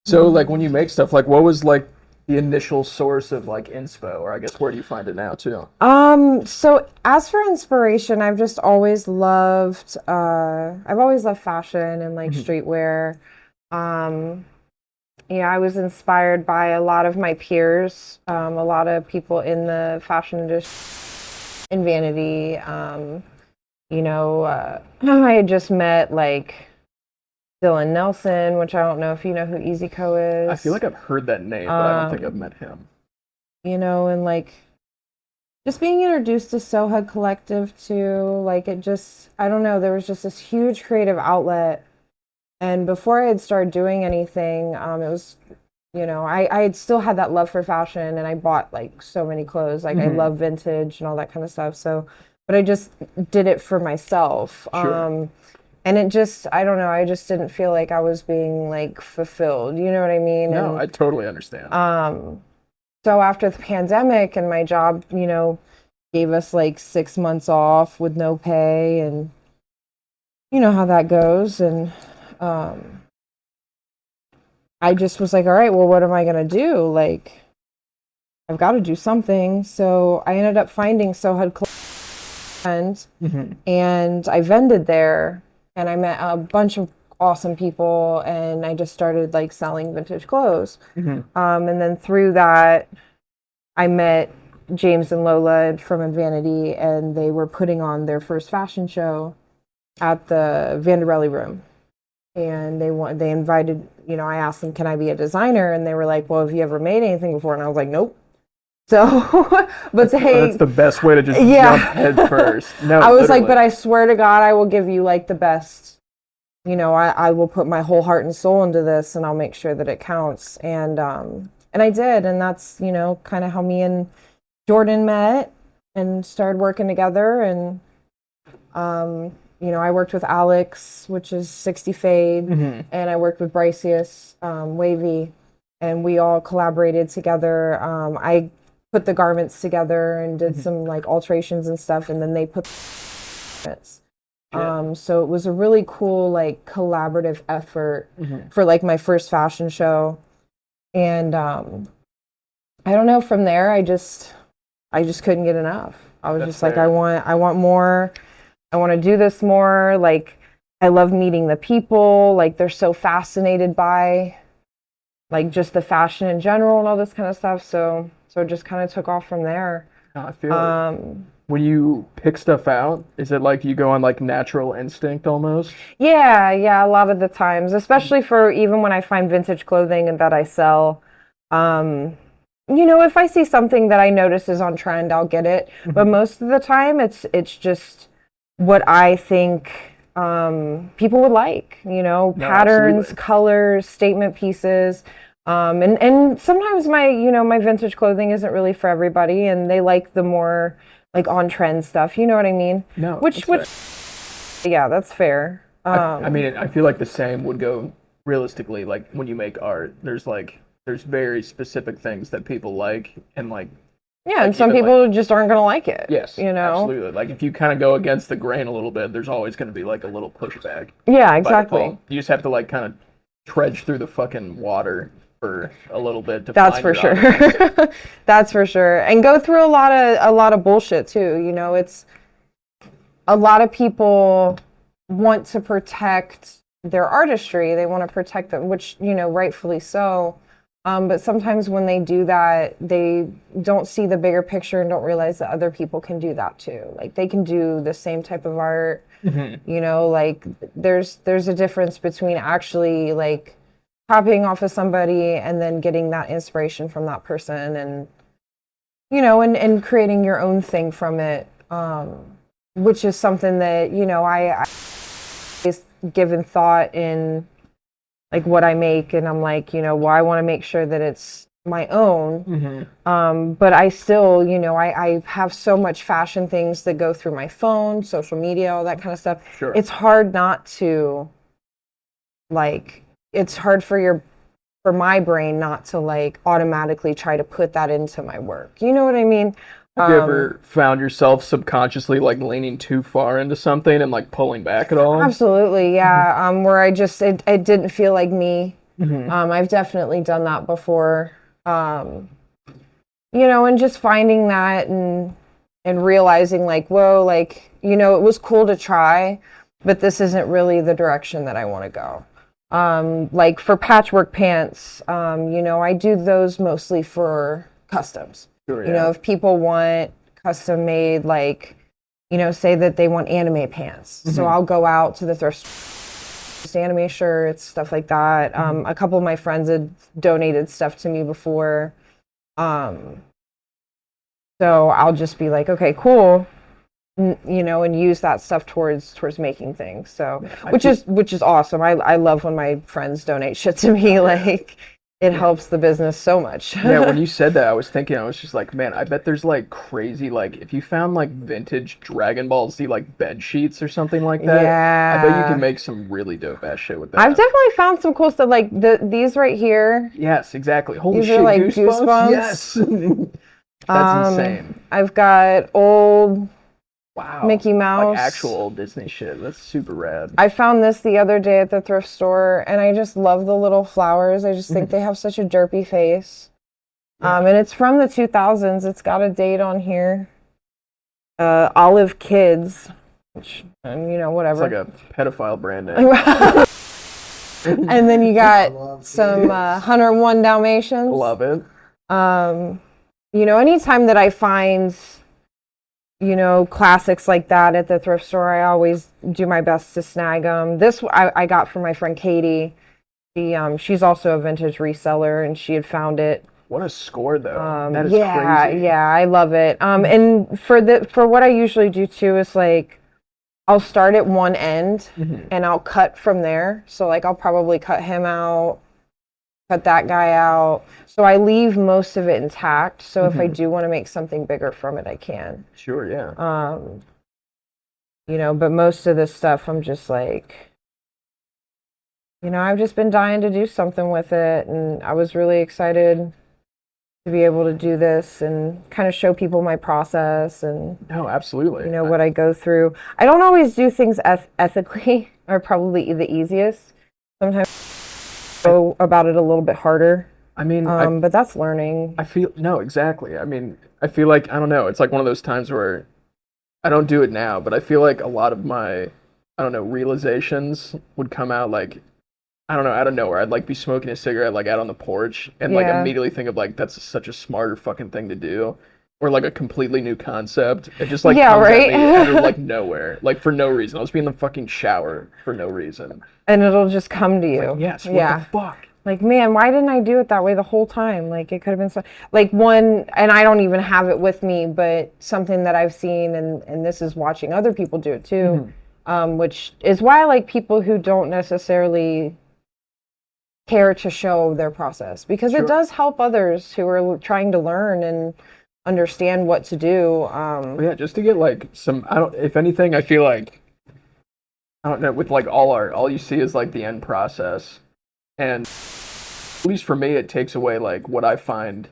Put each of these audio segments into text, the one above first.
So like when you make stuff, like what was like the initial source of like inspo, or I guess where do you find it now too? So as for inspiration, I've always loved fashion and like Mhm. streetwear. Um, I was inspired by a lot of my peers, a lot of people in the fashion industry, in vanity. I had just met like Dylan Nelson, which I don't know if you know who Easy Co I feel is. like I've heard that name, but I don't think I've Um, met him. and like just being introduced to Sohug Collective too, like it just, I don't know, there was just this huge creative outlet. And before I had started doing anything, it was, I had still had that love for fashion and I bought like so many clothes. Like I Hmm. love vintage and all that kind of stuff. So, but I just did it for myself. Sure. And it just, I don't know, I just didn't feel like I was being like fulfilled. You know what I mean? No, And I totally understand. um, so after the pandemic and my job, gave us like 6 months off with no pay, and you know how that goes. And um, I just was like, all right, well, what am I going to do? Like, I've got to do something. So I ended up finding Sohud Cleveland Hmm. and I vended there and I met a bunch of awesome people and I just started like selling vintage clothes. Hmm. And then through that, I met James and Lola from Vanity, and they were putting on their first fashion show at the Vanderelli Room. And they invited, I asked them, can I be a designer? And they were like, well, have you ever made anything before? And I was like, nope. So, but That's hey, the best way to just jump yeah. head first. No, I was like, literally. but I swear to God, I will give you like the best. I will put my whole heart and soul into this, and I'll make sure that it counts. And I did, and that's kind of how me and Jordan met and started working together. And I worked with Alex, which is 60 Fade, Hmm. and I worked with Bryceus, Wavy, and we all collaborated together. I put the garments together and did Hmm. some like alterations and stuff, and then they put the garments. Shit. So it was a really cool like collaborative effort Hmm. for like my first fashion show. And I don't know, from there I just couldn't get enough. I was That's just like, fair. I want more. I want to do this more. Like, I love meeting the people. Like, they're so fascinated by like just the fashion in general and all this kind of stuff. So it just kind of took off from there. No, I feel it. Um, When you pick stuff out, is it like you go on like natural instinct almost? yeah, a lot of the times, especially for even when I find vintage clothing and that I sell. Um, if I see something that I notice is on trend, I'll get it. But Hmm. most of the time, it's just what I think people would like. No, Patterns, absolutely. colors, statement pieces. And sometimes my vintage clothing isn't really for everybody, and they like the more like on trend stuff. You know what I mean? No, Which that's fair. yeah, that's fair. I mean, I feel like the same would go realistically. Like when you make art, there's very specific things that people like, and Yeah, and like some even like people just aren't gonna like it. yes, You know? absolutely. Like if you kind of go against the grain a little bit, there's always going to be like a little pushback Yeah, by exactly. default. You just have to like kind of trudge through the fucking water for a little bit to That's find for your sure. audience. That's for sure. And go through a lot of bullshit too. It's a lot of people want to protect their artistry. They want to protect them, which, rightfully so. But sometimes when they do that, they don't see the bigger picture and don't realize that other people can do that too. Like they can do the same type of art. Hmm. Like there's a difference between actually like copying off of somebody and then getting that inspiration from that person, and and creating your own thing from it, which is something that I always given thought in like what I make, and I'm like, well, I want to make sure that it's my own. Hmm. But I still, I have so much fashion things that go through my phone, social media, all that kind of stuff. Sure. It's hard not to like, it's hard for my brain not to like automatically try to put that into my work. You know what I mean? Have you Um, ever found yourself subconsciously like leaning too far into something and like pulling back at all? Absolutely, Hmm. yeah. Where I just it didn't feel like me. I've definitely done that before. You know, and just finding that and realizing like, whoa, like, you know, it was cool to try, but this isn't really the direction that I want to go. Like for patchwork pants, you know, I do those mostly for customs. Sure, You know, if people want custom made, like, you know, say that they want anime pants. So I'll go out to the thrift store, anime shirts, stuff like that. A couple of my friends had donated stuff to me before. So I'll just be like, okay, cool. You know, and use that stuff towards making things. So, which is awesome. I love when my friends donate shit to me. Like, it helps the business so much. Yeah, when you said that, I was just like, man, I bet there's like crazy, like if you found like vintage Dragon Ball Z like bed sheets or something like that. Yeah. I bet you can make some really dope ass shit with that. I've definitely found some cool stuff, like these right here. Yes, exactly. Holy These shit, are like goosebumps. Yes. That's insane. I've got old Mickey Mouse. Like actual old Disney shit. That's super rad. I found this the other day at the thrift store, and I just love the little flowers. I just think they have such a derpy face. And it's from the 2000s. It's got a date on here. Olive Kids, which, you know, whatever. It's like a pedophile brand name. And then you got some 101 Dalmatians. Love it. You know, anytime that I find, you know, classics like that at the thrift store, I always do my best to snag them. This I got from my friend Katie. She's also a vintage reseller, and she had found it. What a score, though. That is crazy. Yeah, I love it. And for what I usually do too is like, I'll start at one end and I'll cut from there. So like, I'll probably cut him out, cut that guy out. So I leave most of it intact. So if I do want to make something bigger from it, I can. Sure, yeah. You know, but most of this stuff, I'm just like, you know, I've just been dying to do something with it. And I was really excited to be able to do this and kind of show people my process and, no, absolutely. You know, what I go through. I don't always do things ethically, or probably the easiest. Sometimes I go about it a little bit harder. I mean, but that's learning. I feel, no, exactly. I mean, I feel like, I don't know, it's like one of those times where I don't do it now, but I feel like a lot of my, I don't know, realizations would come out like, I don't know, out of nowhere. I'd like be smoking a cigarette like out on the porch and like immediately think of like, that's such a smarter fucking thing to do. Or like a completely new concept. It just like comes at me out of like nowhere. Like for no reason. I'll just be in the fucking shower for no reason. And it'll just come to you. Like, yes, what the fuck? Like, man, why didn't I do it that way the whole time? Like, it could have been so, like one, and I don't even have it with me, but something that I've seen, and this is watching other people do it too, which is why I like people who don't necessarily care to show their process, because it does help others who are trying to learn and understand what to do. Yeah, just to get like some, if anything, I feel like, I don't know, with like all art, all you see is like the end process. And at least for me, it takes away like what I find,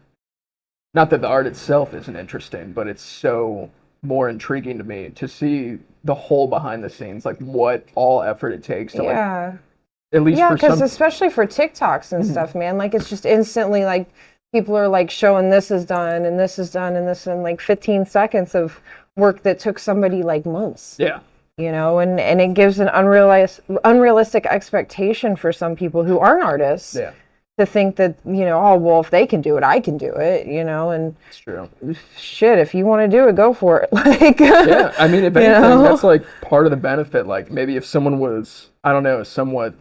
not that the art itself isn't interesting, but it's so more intriguing to me to see the whole behind the scenes, like what all effort it takes to like, at least for because some, especially for TikToks and stuff, man, like it's just instantly like people are like showing this is done and this is done and this in like 15 seconds of work that took somebody like months. Yeah. You know, and it gives an unrealistic expectation for some people who aren't artists to think that, you know, oh, well, if they can do it, I can do it, you know, and it's true. Shit, if you want to do it, go for it. Like, yeah, I mean, if anything, that's like part of the benefit. Like maybe if someone was, I don't know, somewhat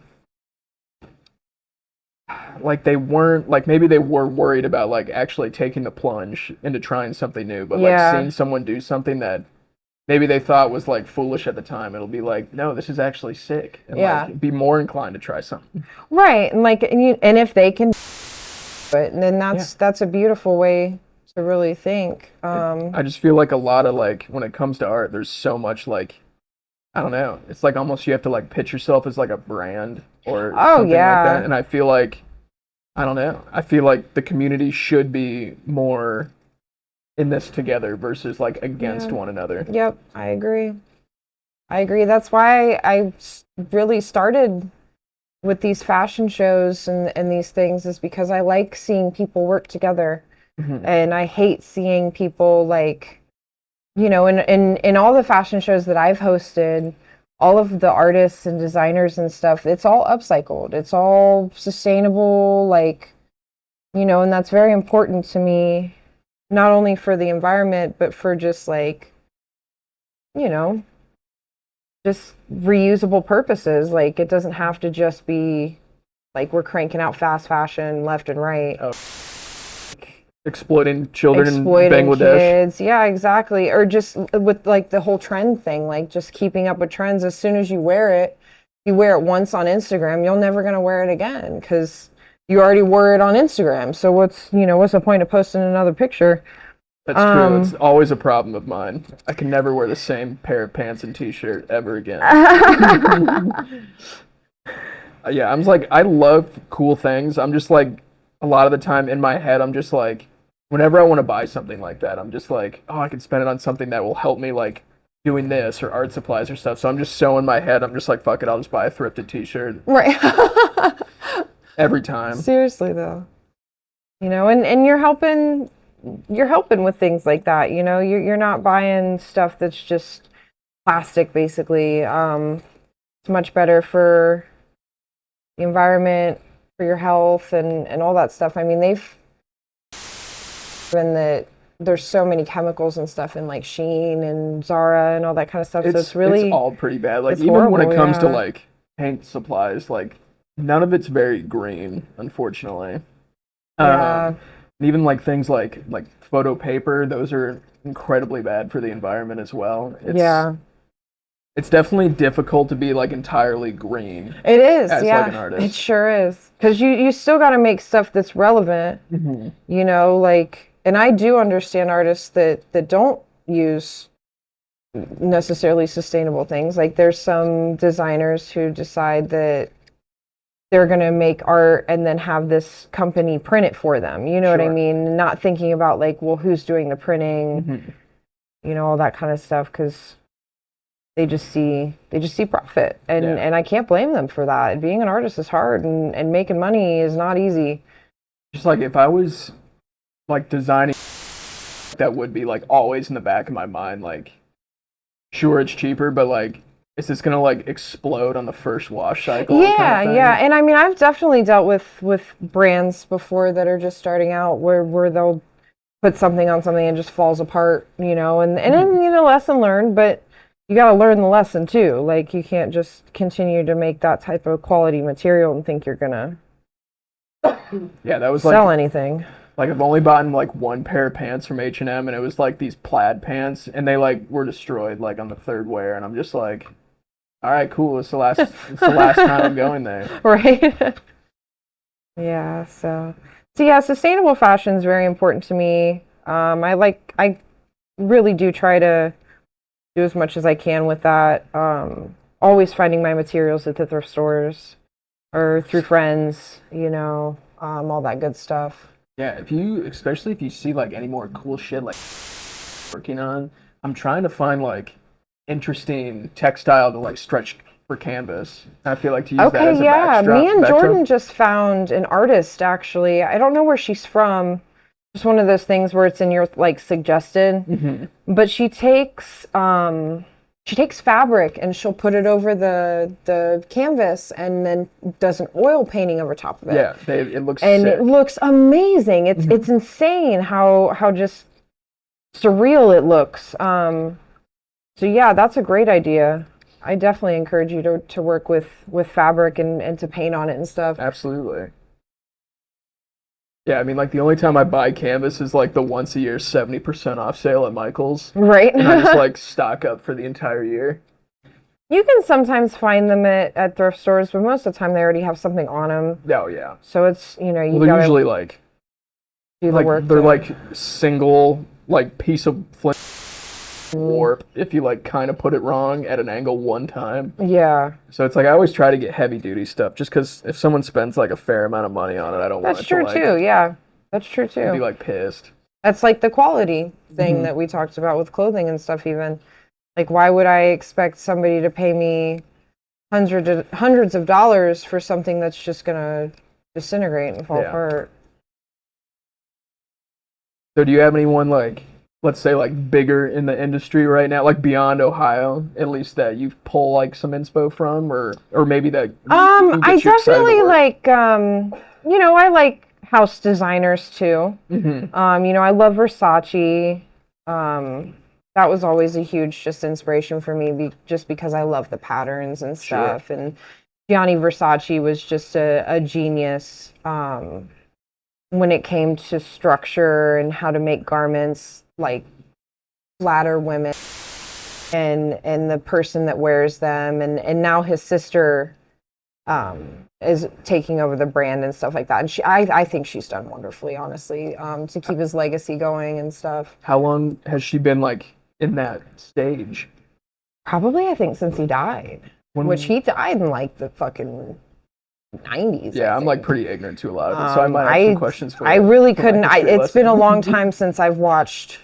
like they weren't, like maybe they were worried about like actually taking the plunge into trying something new, but like seeing someone do something that maybe they thought was like foolish at the time, it'll be like, no, this is actually sick, and like be more inclined to try something. Right, and like, and if they can do it, then that's a beautiful way to really think. I just feel like a lot of like when it comes to art, there's so much like, I don't know, it's like almost you have to like pitch yourself as like a brand or something like that, and I feel like, I don't know, I feel like the community should be more in this together versus like against one another. Yep, I agree. That's why I really started with these fashion shows and these things is because I like seeing people work together. And I hate seeing people like, you know, in all the fashion shows that I've hosted, all of the artists and designers and stuff, it's all upcycled. It's all sustainable, like, you know, and that's very important to me, not only for the environment, but for just like, you know, just reusable purposes. Like, it doesn't have to just be like we're cranking out fast fashion left and right. Exploiting children in Exploiting Bangladesh. kids. Yeah, exactly. Or just with like the whole trend thing, like just keeping up with trends. As soon as you wear it once on Instagram, you're never going to wear it again because you already wore it on Instagram. So what's the point of posting another picture? That's true. It's always a problem of mine. I can never wear the same pair of pants and t-shirt ever again. Yeah, I'm just like, I love cool things. I'm just like, a lot of the time in my head, I'm just like, whenever I want to buy something like that, I'm just like, oh, I can spend it on something that will help me, like doing this or art supplies or stuff. So I'm just so in my head, I'm just like, fuck it, I'll just buy a thrifted t-shirt. Right. Every time. Seriously though. You know, and you're helping with things like that, you know. You're not buying stuff that's just plastic basically. It's much better for the environment, for your health and all that stuff. I mean, they've been that there's so many chemicals and stuff in like Shein and Zara and all that kind of stuff. So it's really, it's all pretty bad. Like even horrible, when it comes to like paint supplies, like none of it's very green, unfortunately. Yeah. Even like things like photo paper, those are incredibly bad for the environment as well. It's definitely difficult to be like entirely green. It is, as yeah. like an artist. It sure is. Because you still got to make stuff that's relevant, you know, like, and I do understand artists that don't use necessarily sustainable things. Like there's some designers who decide that they're going to make art and then have this company print it for them. You know what I mean? Not thinking about like, well, who's doing the printing, you know, all that kind of stuff. Because they just see profit, and I can't blame them for that. Being an artist is hard, and making money is not easy. Just like if I was like designing, that would be like always in the back of my mind. Like, sure, it's cheaper, but like, is this gonna like explode on the first wash cycle? Yeah, yeah. And I mean, I've definitely dealt with brands before that are just starting out where they'll put something on something and just falls apart, you know, and then, you know, lesson learned, but you got to learn the lesson too. Like, you can't just continue to make that type of quality material and think you're gonna that was sell anything. Like, I've only bought like one pair of pants from H&M, and it was like these plaid pants, and they like were destroyed like on the third wear, and I'm just like, all right, cool. It's the last time I'm going there. Right. Yeah. So yeah, sustainable fashion is very important to me. I really do try to do as much as I can with that. Always finding my materials at the thrift stores or through friends, you know, all that good stuff. Yeah, especially if you see like any more cool shit like working on, I'm trying to find like interesting textile to like stretch for canvas. I feel like to use that as a backdrop. Me and Jordan just found an artist actually. I don't know where she's from. Just one of those things where it's in your like suggested. But she takes fabric and she'll put it over the canvas and then does an oil painting over top of it. Yeah, it looks and sick. It looks amazing. It's insane how just surreal it looks. So yeah, that's a great idea. I definitely encourage you to work with fabric and to paint on it and stuff. Absolutely. Yeah, I mean, like, the only time I buy canvas is, like, the once a year 70% off sale at Michael's. Right. And I just, like, stock up for the entire year. You can sometimes find them at thrift stores, but most of the time they already have something on them. Oh, yeah. So it's, you know, they're usually, like, do the work. They're, like, single, like, piece of flint warp if you, like, kind of put it wrong at an angle one time. Yeah. So it's like I always try to get heavy duty stuff just because if someone spends like a fair amount of money on it, I don't want it to like... That's true too, yeah. That's true too. Be like pissed. That's like the quality thing that we talked about with clothing and stuff even. Like, why would I expect somebody to pay me hundreds of dollars for something that's just gonna disintegrate and fall apart. So do you have anyone like, let's say like bigger in the industry right now, like beyond Ohio, at least that you pull like some inspo from, or maybe that I definitely like I like house designers too. Mm-hmm. I love Versace. That was always a huge just inspiration for me just because I love the patterns and stuff. Sure. And Gianni Versace was just a genius when it came to structure and how to make garments like flatter women and the person that wears them. And now his sister is taking over the brand and stuff like that. And I think she's done wonderfully, honestly, to keep his legacy going and stuff. How long has she been like in that stage? Probably, I think, since he died. Which he died in like the fucking 90s. Yeah, I'm like pretty ignorant to a lot of it, so I might have some questions for you. I really couldn't. It's been a long time since I've watched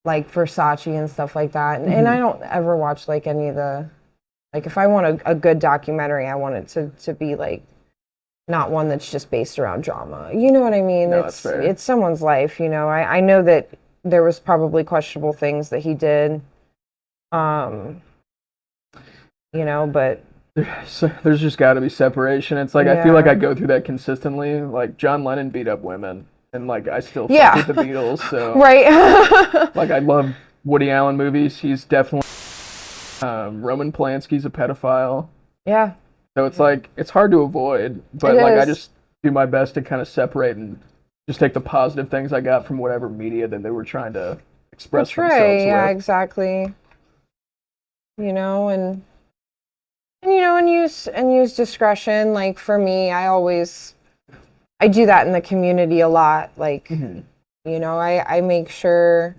like Versace and stuff like that, and I don't ever watch like any of the, like if I want a good documentary, I want it to be like not one that's just based around drama. You know what I mean? No, that's fair. It's someone's life. I know that there was probably questionable things that he did. But there's just got to be separation. It's like I feel like I go through that consistently. Like John Lennon beat up women, and like I still fuck with the Beatles. So right. Like I love Woody Allen movies. He's definitely Roman Polanski's a pedophile. Yeah. So it's like it's hard to avoid, but like I just do my best to kind of separate and just take the positive things I got from whatever media that they were trying to express themselves with. Yeah, exactly. And use discretion. Like for me, I do that in the community a lot. Like, I make sure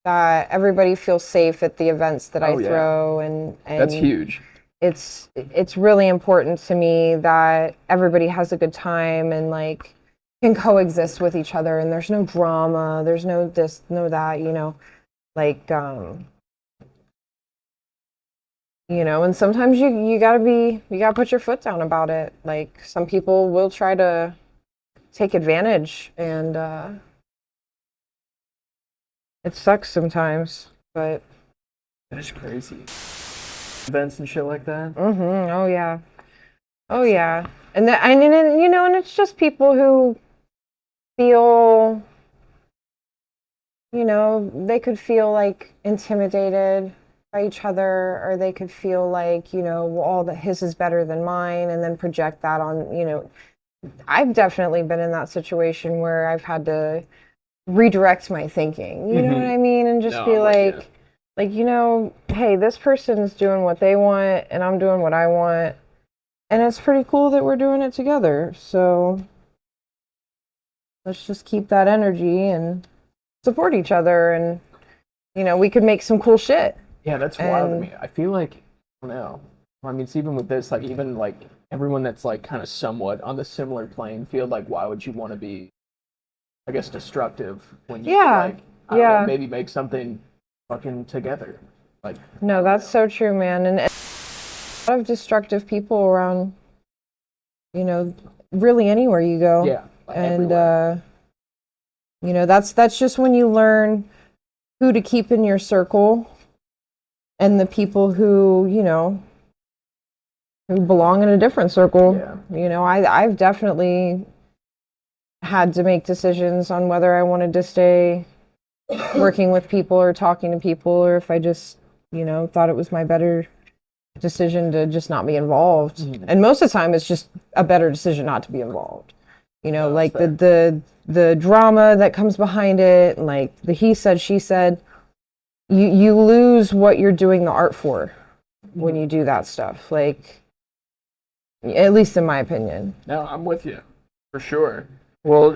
that everybody feels safe at the events that I throw, and that's huge. It's really important to me that everybody has a good time and like can coexist with each other, and there's no drama, there's no this, no that, like and sometimes you gotta put your foot down about it. Like some people will try to take advantage, and it sucks sometimes, but that's crazy. Events and shit like that. Oh yeah. And and it's just people who feel, they could feel like intimidated by each other, or they could feel like, all that his is better than mine, and then project that on, I've definitely been in that situation where I've had to redirect my thinking, you know what I mean? And just be like, hey, this person's doing what they want and I'm doing what I want. And it's pretty cool that we're doing it together. So let's just keep that energy and support each other, and, we could make some cool shit. Yeah, that's wild to me. I feel like, I don't know. I mean, it's even with this, like, even like everyone that's like kind of somewhat on the similar playing field, like, why would you want to be, I guess, destructive when you I don't know, maybe make something fucking together? Like, no, that's so true, man. And a lot of destructive people around, really anywhere you go. Yeah, and everywhere. That's just when you learn who to keep in your circle, and the people who who belong in a different circle. Yeah. I've definitely had to make decisions on whether I wanted to stay working with people or talking to people, or if I just thought it was my better decision to just not be involved. And most of the time it's just a better decision not to be involved. Like the drama that comes behind it, and like the he said, she said, you lose what you're doing the art for when you do that stuff. Like, at least in my opinion. No, I'm with you for sure. Well,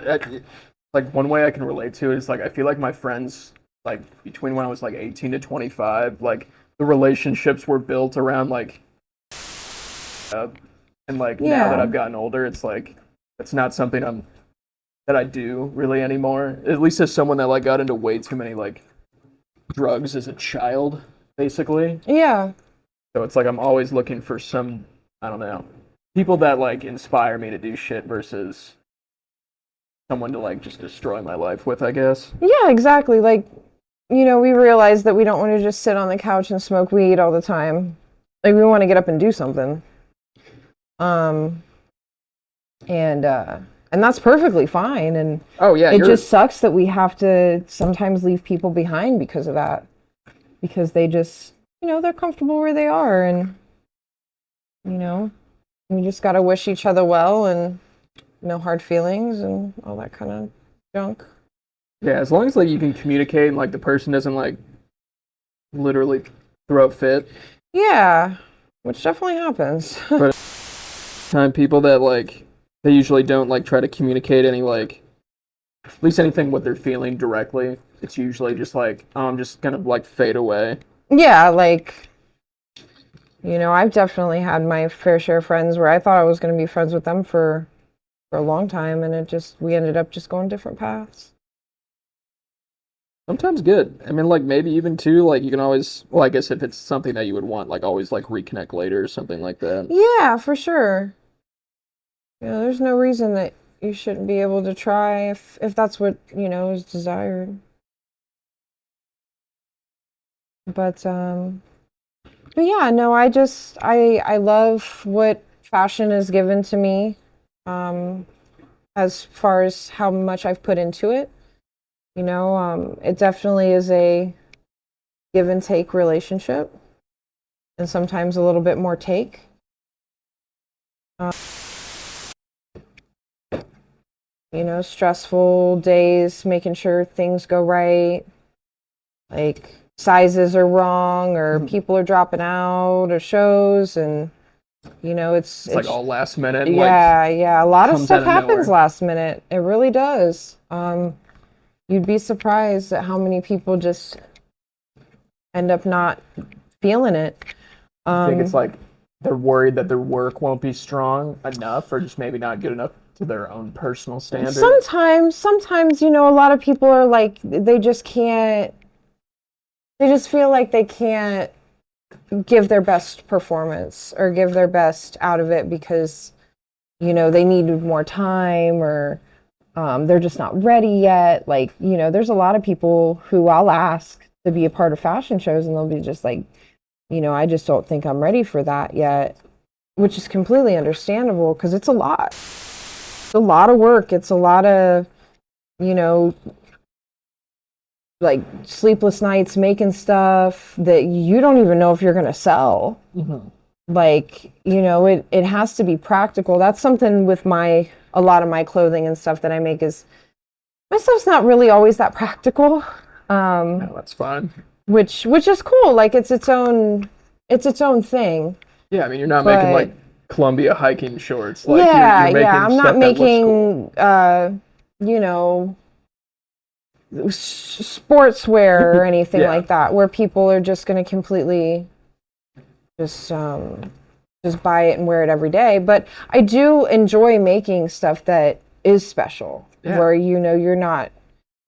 like one way I can relate to it is like I feel like my friends, like between when I was like 18 to 25, like the relationships were built around like and like now that I've gotten older, it's like it's not something that I do really anymore. At least as someone that like got into way too many like drugs as a child, basically. Yeah. So it's like I'm always looking for some, I don't know, people that like inspire me to do shit versus someone to like just destroy my life with, I guess. Yeah, exactly. Like, we realize that we don't want to just sit on the couch and smoke weed all the time. Like, we want to get up and do something. And that's perfectly fine. And Oh yeah, it just sucks that we have to sometimes leave people behind because of that. Because they just, they're comfortable where they are, and we just got to wish each other well, and no hard feelings and all that kind of junk. Yeah, as long as like you can communicate and like the person doesn't like literally throw a fit. Yeah, which definitely happens. But time people that like they usually don't like try to communicate any like at least anything what they're feeling directly. It's usually just like, oh, I'm just gonna like fade away. Yeah, like, I've definitely had my fair share of friends where I thought I was going to be friends with them for a long time, and we ended up just going different paths. Sometimes good. I mean, like maybe even too, like you can always, well, I guess if it's something that you would want, like always like reconnect later or something like that. Yeah, for sure. There's no reason that you shouldn't be able to try if that's what, is desired. But yeah, no, I love what fashion has given to me, as far as how much I've put into it. It definitely is a give and take relationship, and sometimes a little bit more take. Stressful days, making sure things go right, like sizes are wrong, or people are dropping out of shows, and it's like all last minute. Yeah, a lot of stuff happens nowhere. last minute. It really does. You'd be surprised at how many people just end up not feeling it. I think it's like they're worried that their work won't be strong enough, or just maybe not good enough to their own personal standard. Sometimes, a lot of people are like, they just can't, they just feel like they can't give their best performance or give their best out of it because, they needed more time, or they're just not ready yet. Like, there's a lot of people who I'll ask to be a part of fashion shows, and they'll be just like, I just don't think I'm ready for that yet, which is completely understandable because it's a lot. It's a lot of work. It's a lot of, like sleepless nights making stuff that you don't even know if you're going to sell. Mm-hmm. Like, it has to be practical. That's something with a lot of my clothing and stuff that I make is my stuff's not really always that practical. No, that's fine. Which is cool. Like it's its own thing. Yeah, I mean, you're not making like Columbia hiking shorts. Like, yeah, you're making I'm not making, cool. Sportswear or anything like that, where people are just going to completely just buy it and wear it every day. But I do enjoy making stuff that is special, where you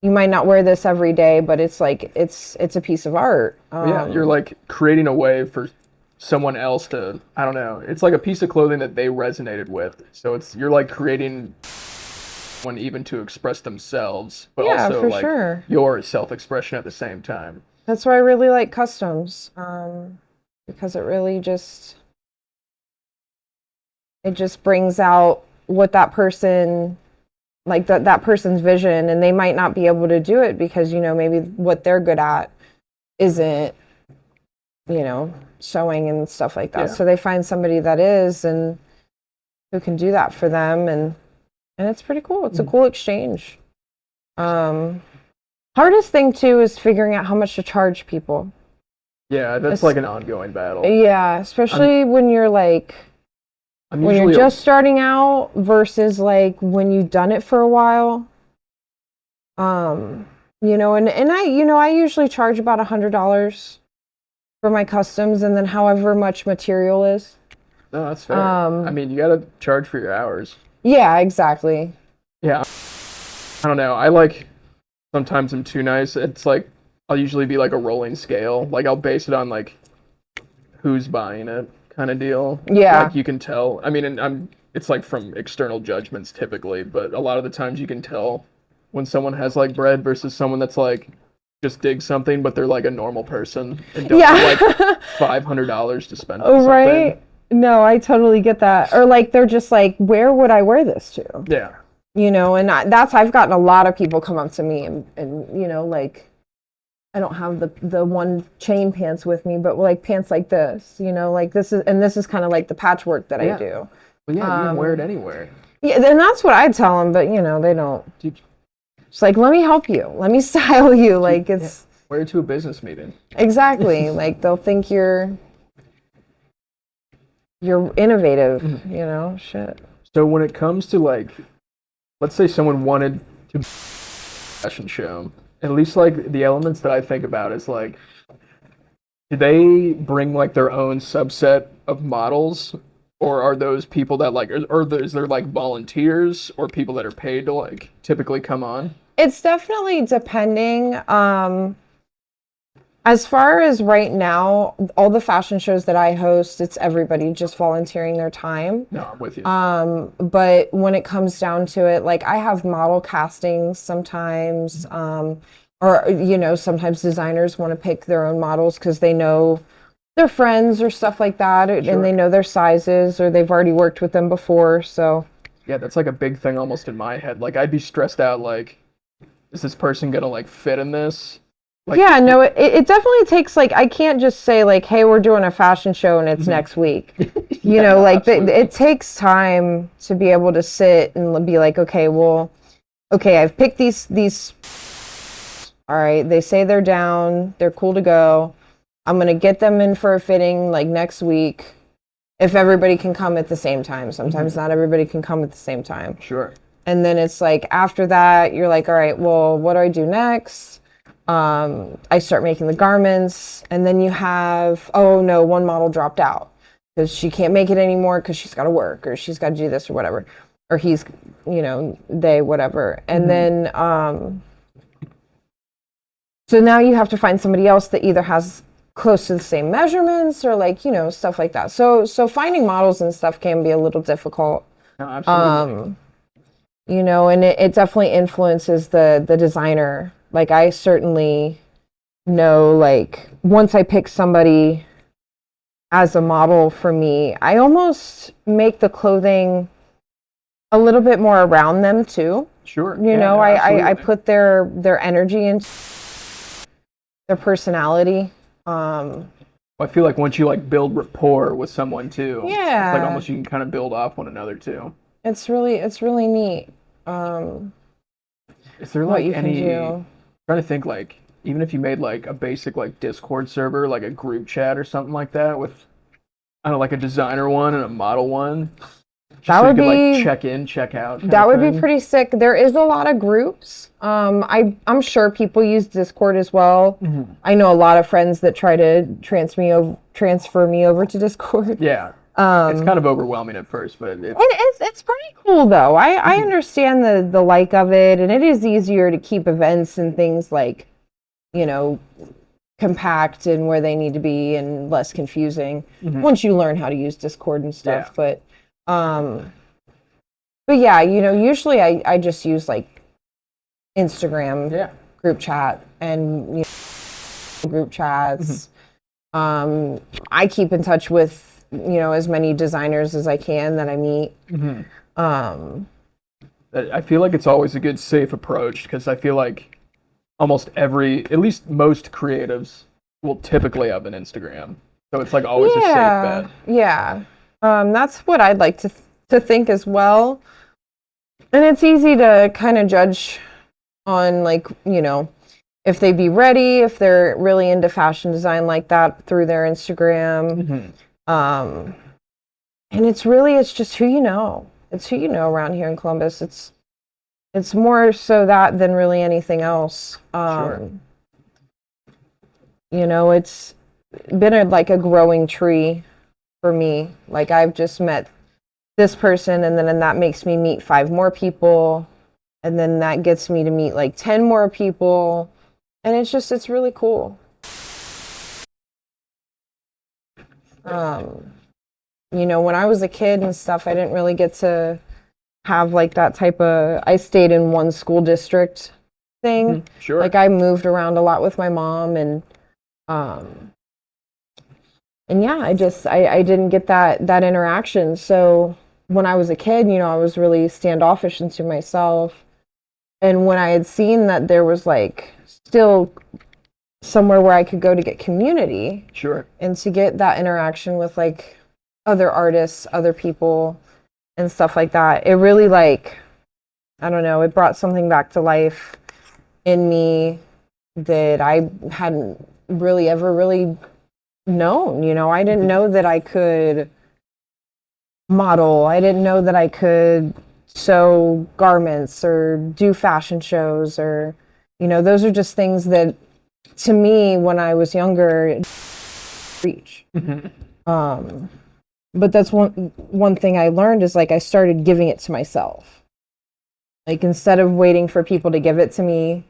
might not wear this every day, but it's like it's a piece of art. You're like creating a way for someone else to, I don't know, it's like a piece of clothing that they resonated with. So you're like creating one even to express themselves, but also like your self-expression at the same time. That's why I really like customs, because it really just brings out what that person, like that person's vision, and they might not be able to do it because maybe what they're good at isn't sewing and stuff like that. So they find somebody that is, and who can do that for them, and it's pretty cool. It's a cool exchange. Hardest thing too is figuring out how much to charge people. Yeah, that's like an ongoing battle. Yeah, especially when you're like when you're just starting out versus like when you've done it for a while. And I usually charge about $100 for my customs, and then however much material is. No, that's fair. I mean, you gotta charge for your hours. Yeah, exactly. Yeah. I don't know. I like, sometimes I'm too nice. It's like, I'll usually be like a rolling scale. Like, I'll base it on like who's buying it kind of deal. Yeah. Like you can tell. I mean, and it's like from external judgments typically, but a lot of the times you can tell when someone has like bread versus someone that's like just dig something, but they're like a normal person and don't have like $500 to spend on something. Right. No, I totally get that. Or like they're just like, where would I wear this to? Yeah. You know, and I've gotten a lot of people come up to me and you know, like, I don't have the one chain pants with me, but like pants like this, you know, like this is kind of like the patchwork that I do. Well, yeah, you can wear it anywhere. Yeah, and that's what I tell them, but you know, they don't. It's like, let me help you. Let me style you. Like it's wear it to a business meeting. Exactly. Like they'll think you're innovative, you know, shit. So when it comes to like, let's say someone wanted to fashion show, at least like the elements that I think about is like, do they bring like their own subset of models, or are those people that like, is there like volunteers or people that are paid to like typically come on? It's definitely depending. As far as right now, all the fashion shows that I host, it's everybody just volunteering their time. No, I'm with you. But when it comes down to it, like I have model castings sometimes, or, you know, sometimes designers want to pick their own models because they know their friends or stuff like that, and they know their sizes or they've already worked with them before. So yeah, that's like a big thing almost in my head. Like I'd be stressed out, like, is this person gonna like fit in this? Like, yeah, no, it definitely takes, like, I can't just say, like, hey, we're doing a fashion show and it's next week. You know, like, it takes time to be able to sit and be like, okay, well, okay, I've picked these, all right, they say they're down, they're cool to go. I'm going to get them in for a fitting, like, next week, if everybody can come at the same time. Sometimes not everybody can come at the same time. Sure. And then it's like, after that, you're like, all right, well, what do I do next? I start making the garments, and then you have, oh no, one model dropped out because she can't make it anymore because she's got to work or she's got to do this or whatever, or he's, you know, they, whatever. And then, so now you have to find somebody else that either has close to the same measurements or like, you know, stuff like that. So finding models and stuff can be a little difficult. No, absolutely. You know, and it definitely influences the designer. Like, I certainly know, like, once I pick somebody as a model for me, I almost make the clothing a little bit more around them, too. Sure. You know, I put their energy into their personality. I feel like once you, like, build rapport with someone, too, it's like almost you can kind of build off one another, too. It's really neat. Is there, like, any... trying to think, like, even if you made like a basic like Discord server, like a group chat or something like that with, I don't know, like a designer one and a model one, just that so would you could be like check in, check out. That would be pretty sick. There is a lot of groups. I'm sure people use Discord as well. I know a lot of friends that try to transfer me over to Discord. Yeah. It's kind of overwhelming at first, but it's pretty cool though. I understand the like of it, and it is easier to keep events and things like, you know, compact and where they need to be and less confusing once you learn how to use Discord and stuff. Yeah. But yeah, you know, usually I just use like Instagram group chat and, you know, group chats. I keep in touch with, you know, as many designers as I can that I meet. I feel like it's always a good safe approach because I feel like almost at least most creatives will typically have an Instagram. So it's like always a safe bet. Yeah. That's what I'd like to think as well. And it's easy to kind of judge on, like, you know, if they be ready, if they're really into fashion design like that through their Instagram. And it's just who you know. It's who you know around here in Columbus. It's more so that than really anything else. Sure. You know, it's been like a growing tree for me. Like, I've just met this person, and then that makes me meet 5 more people, and then that gets me to meet like 10 more people, and it's really cool. You know, when I was a kid and stuff, I didn't really get to have like that type of, I stayed in one school district thing. Sure. Like I moved around a lot with my mom and yeah, I didn't get that interaction. So when I was a kid, you know, I was really standoffish into myself. And when I had seen that there was like still somewhere where I could go to get community. Sure. And to get that interaction with like other artists, other people and stuff like that, it really like, I don't know, it brought something back to life in me that I hadn't really ever really known. You know, I didn't know that I could model. I didn't know that I could sew garments or do fashion shows or, you know, those are just things that to me when I was younger reach. But that's one thing I learned is like I started giving it to myself. Like instead of waiting for people to give it to me,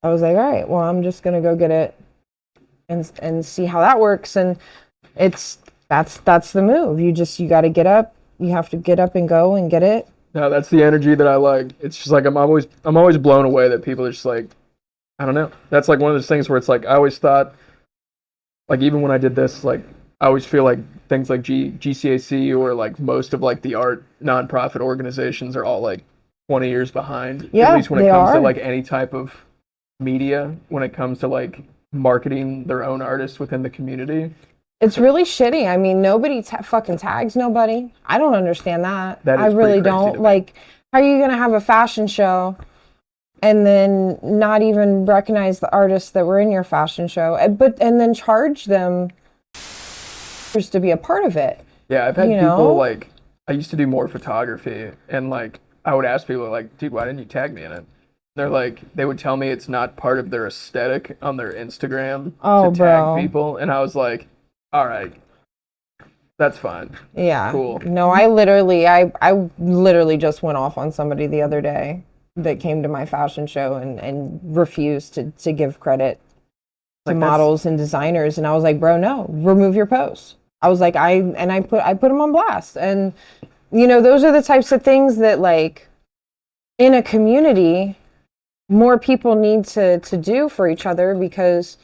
I was like, all right, well, I'm just gonna go get it and see how that works. And that's the move. You got to get up. You have to get up and go and get it. No, that's the energy that I like. It's just like I'm always blown away that people are just like, I don't know. That's like one of those things where it's like I always thought, like even when I did this, like I always feel like things like GCAC or like most of like the art nonprofit organizations are all like 20 years behind. Yeah, at least when it comes are. to like any type of media, when it comes to like marketing their own artists within the community. It's really shitty. I mean, nobody fucking tags nobody. I don't understand that. I really don't. Like, how are you going to have a fashion show and then not even recognize the artists that were in your fashion show, and then charge them just to be a part of it? Yeah, I've had people like, I used to do more photography and like, I would ask people like, dude, why didn't you tag me in it? They're like, they would tell me it's not part of their aesthetic on their Instagram to tag people. And I was like, all right, that's fine. Yeah. Cool. No, I literally just went off on somebody the other day that came to my fashion show and refused to give credit to models and designers. And I was like, bro, no, remove your post. I was like, I put them on blast. And, you know, those are the types of things that like in a community, more people need to do for each other, because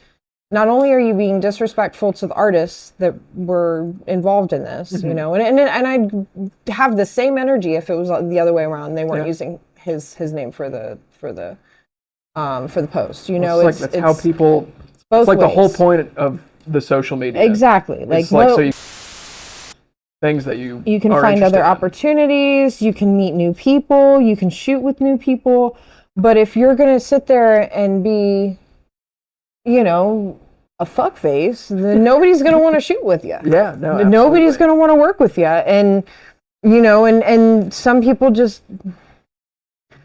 not only are you being disrespectful to the artists that were involved in this, you know, and I'd have the same energy if it was the other way around. They weren't using his name for the post, you know. It's like that's how people. It's like ways. The whole point of the social media. Exactly. Like so you things that you can find other opportunities. You can meet new people. You can shoot with new people. But if you're gonna sit there and be, you know, a fuckface, then nobody's gonna want to shoot with you. Yeah, no, absolutely. Nobody's gonna want to work with you. And you know, and some people just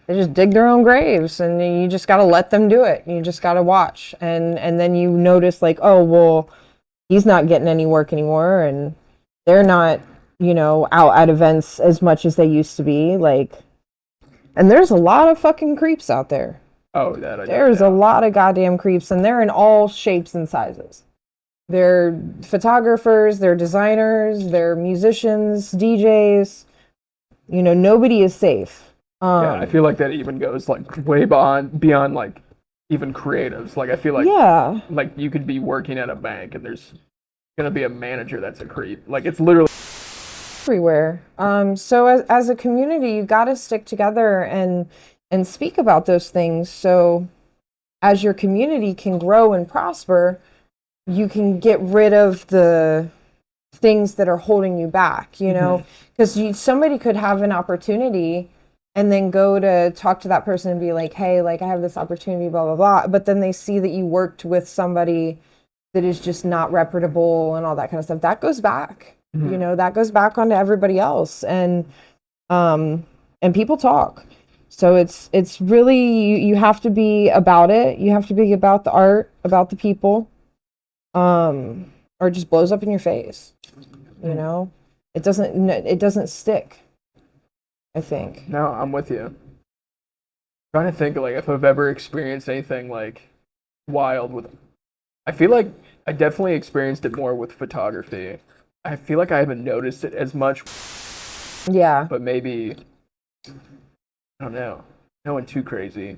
dig their own graves, and you just gotta let them do it. You just gotta watch, and then you notice like, oh well, he's not getting any work anymore, and they're not, you know, out at events as much as they used to be. Like, and there's a lot of fucking creeps out there. Oh, that I There's a lot of goddamn creeps, and they're in all shapes and sizes. They're photographers, they're designers, they're musicians, DJs. You know, nobody is safe. Yeah, I feel like that even goes like way beyond like even creatives. Like I feel like like you could be working at a bank and there's gonna be a manager that's a creep. Like it's literally everywhere. So as a community, you got to stick together and speak about those things. So as your community can grow and prosper, you can get rid of the things that are holding you back, you know, because somebody could have an opportunity and then go to talk to that person and be like, hey, like I have this opportunity, blah, blah, blah. But then they see that you worked with somebody that is just not reputable and all that kind of stuff. That goes back, you know, that goes back onto everybody else. And people talk. So it's really, you have to be about it. You have to be about the art, about the people, or it just blows up in your face. You know, it doesn't stick, I think. No, I'm with you. I'm trying to think like if I've ever experienced anything like wild with, I feel like I definitely experienced it more with photography. I feel like I haven't noticed it as much, Yeah. but maybe I don't know. No one too crazy.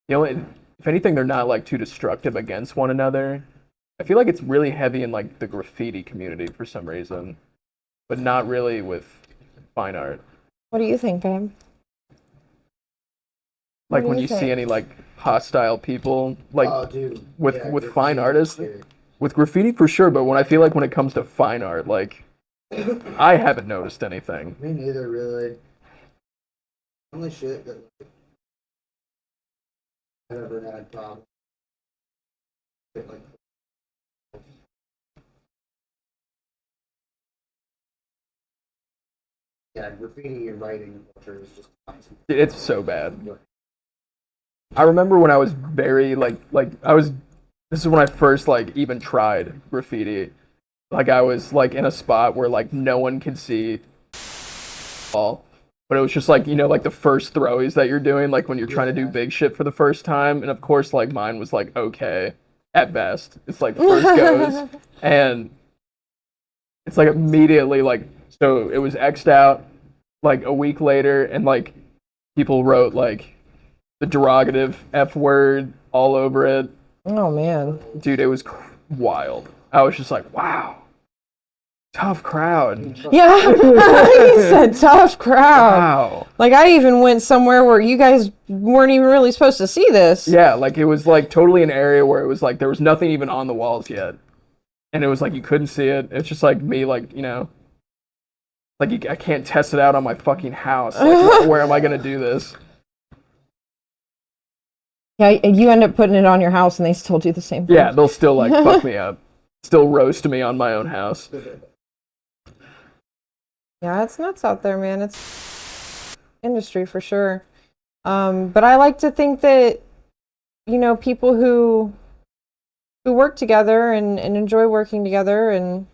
If anything, they're not like too destructive against one another. I feel like it's really heavy in like the graffiti community for some reason, but not really with fine art. What do you think, babe? Like do when you you see think? any like hostile people, like Oh, dude. with Yeah, with graffiti fine for artists, sure. with graffiti for sure. But when I feel like when it comes to fine art, like I haven't noticed anything. Me neither, really. Only shit that I've ever had problems. Like, yeah, graffiti and writing culture is just constant. It's so bad. I remember when I was very like I was. This is when I first like even tried graffiti. Like I was like in a spot where like no one could see all, but it was just like like the first throwies that you're doing, like when you're trying to do Yeah. big shit for the first time, and of course like mine was like okay at best. It's like first goes, and it's like immediately like so it was X'd out like a week later, and like people wrote like the derogative F word all over it. Oh man. Dude, it was wild. I was just like, wow, tough crowd. Yeah. He said tough crowd. Wow. Like I even went somewhere where you guys weren't even really supposed to see this. Yeah, like it was like totally an area where it was like there was nothing even on the walls yet. And it was like you couldn't see it. It's just like me, like, like I can't test it out on my fucking house. Like, where am I going to do this? Yeah, you end up putting it on your house and they still do the same thing. Yeah, they'll still like fuck me up. Still roast me on my own house. Yeah, it's nuts out there, man. It's industry for sure. But I like to think that, people who work together and enjoy working together and,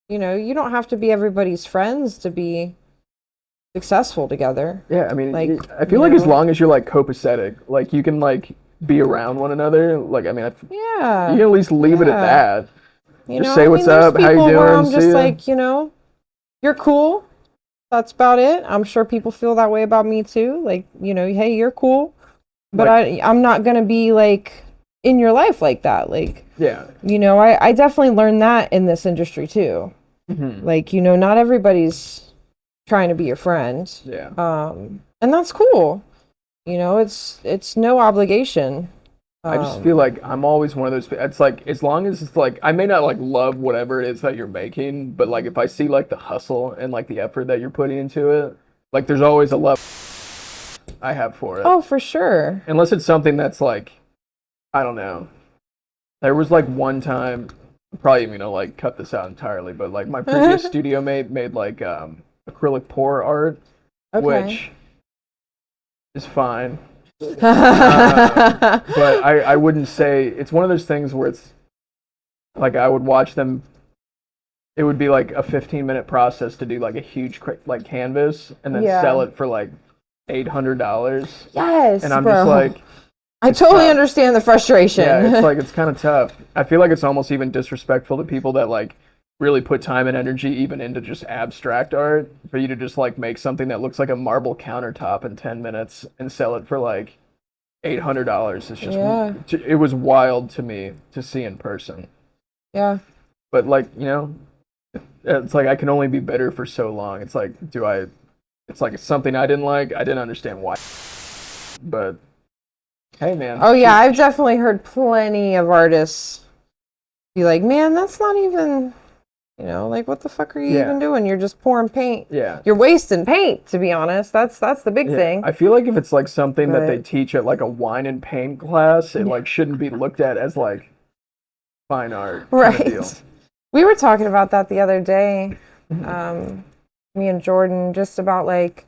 you don't have to be everybody's friends to be successful together. Yeah, I mean, Like, I feel like as long as you're like copacetic, like you can like be around one another. Like, I mean, Yeah. you can at least leave it at Yeah. that. You Just know, say I mean, what's there's up, how you people where doing, I'm see just ya. like, you're cool. That's about it. I'm sure people feel that way about me too. Like, hey, you're cool. But I'm not gonna be like in your life like that. Like, Yeah. I definitely learned that in this industry too. Mhm. Like, not everybody's trying to be your friend. Yeah. And that's cool. It's no obligation. I just feel like I'm always one of those. It's like as long as it's like I may not like love whatever it is that you're making, but like if I see like the hustle and like the effort that you're putting into it, like there's always a love I have for it. Oh, for sure. Unless it's something that's like, I don't know. There was like one time, probably like cut this out entirely, but like my previous studio mate made like acrylic pour art, Okay. which is fine. But I wouldn't say it's one of those things where it's like I would watch them. It would be like a 15-minute process to do like a huge like canvas and then Yeah. sell it for like $800. Yes, And I'm bro. just like, I it's totally tough. understand the frustration. yeah, it's like it's kind of tough. I feel like it's almost even disrespectful to people that like really put time and energy even into just abstract art for you to just like make something that looks like a marble countertop in 10 minutes and sell it for like $800. It's just Yeah. it was wild to me to see in person. Yeah. But like, it's like I can only be bitter for so long. It's like it's like it's something I didn't like. I didn't understand why. But hey man. Oh yeah, I've definitely heard plenty of artists be like, "Man, that's not even, like what the fuck are you Yeah. even doing? You're just pouring paint. Yeah. You're wasting paint, to be honest. That's the big Yeah, thing." I feel like if it's like something that they But- teach at like a wine and paint class, it like shouldn't be looked at as like fine art. Kind of deal. Right. We were talking about that the other day. Me and Jordan, just about like,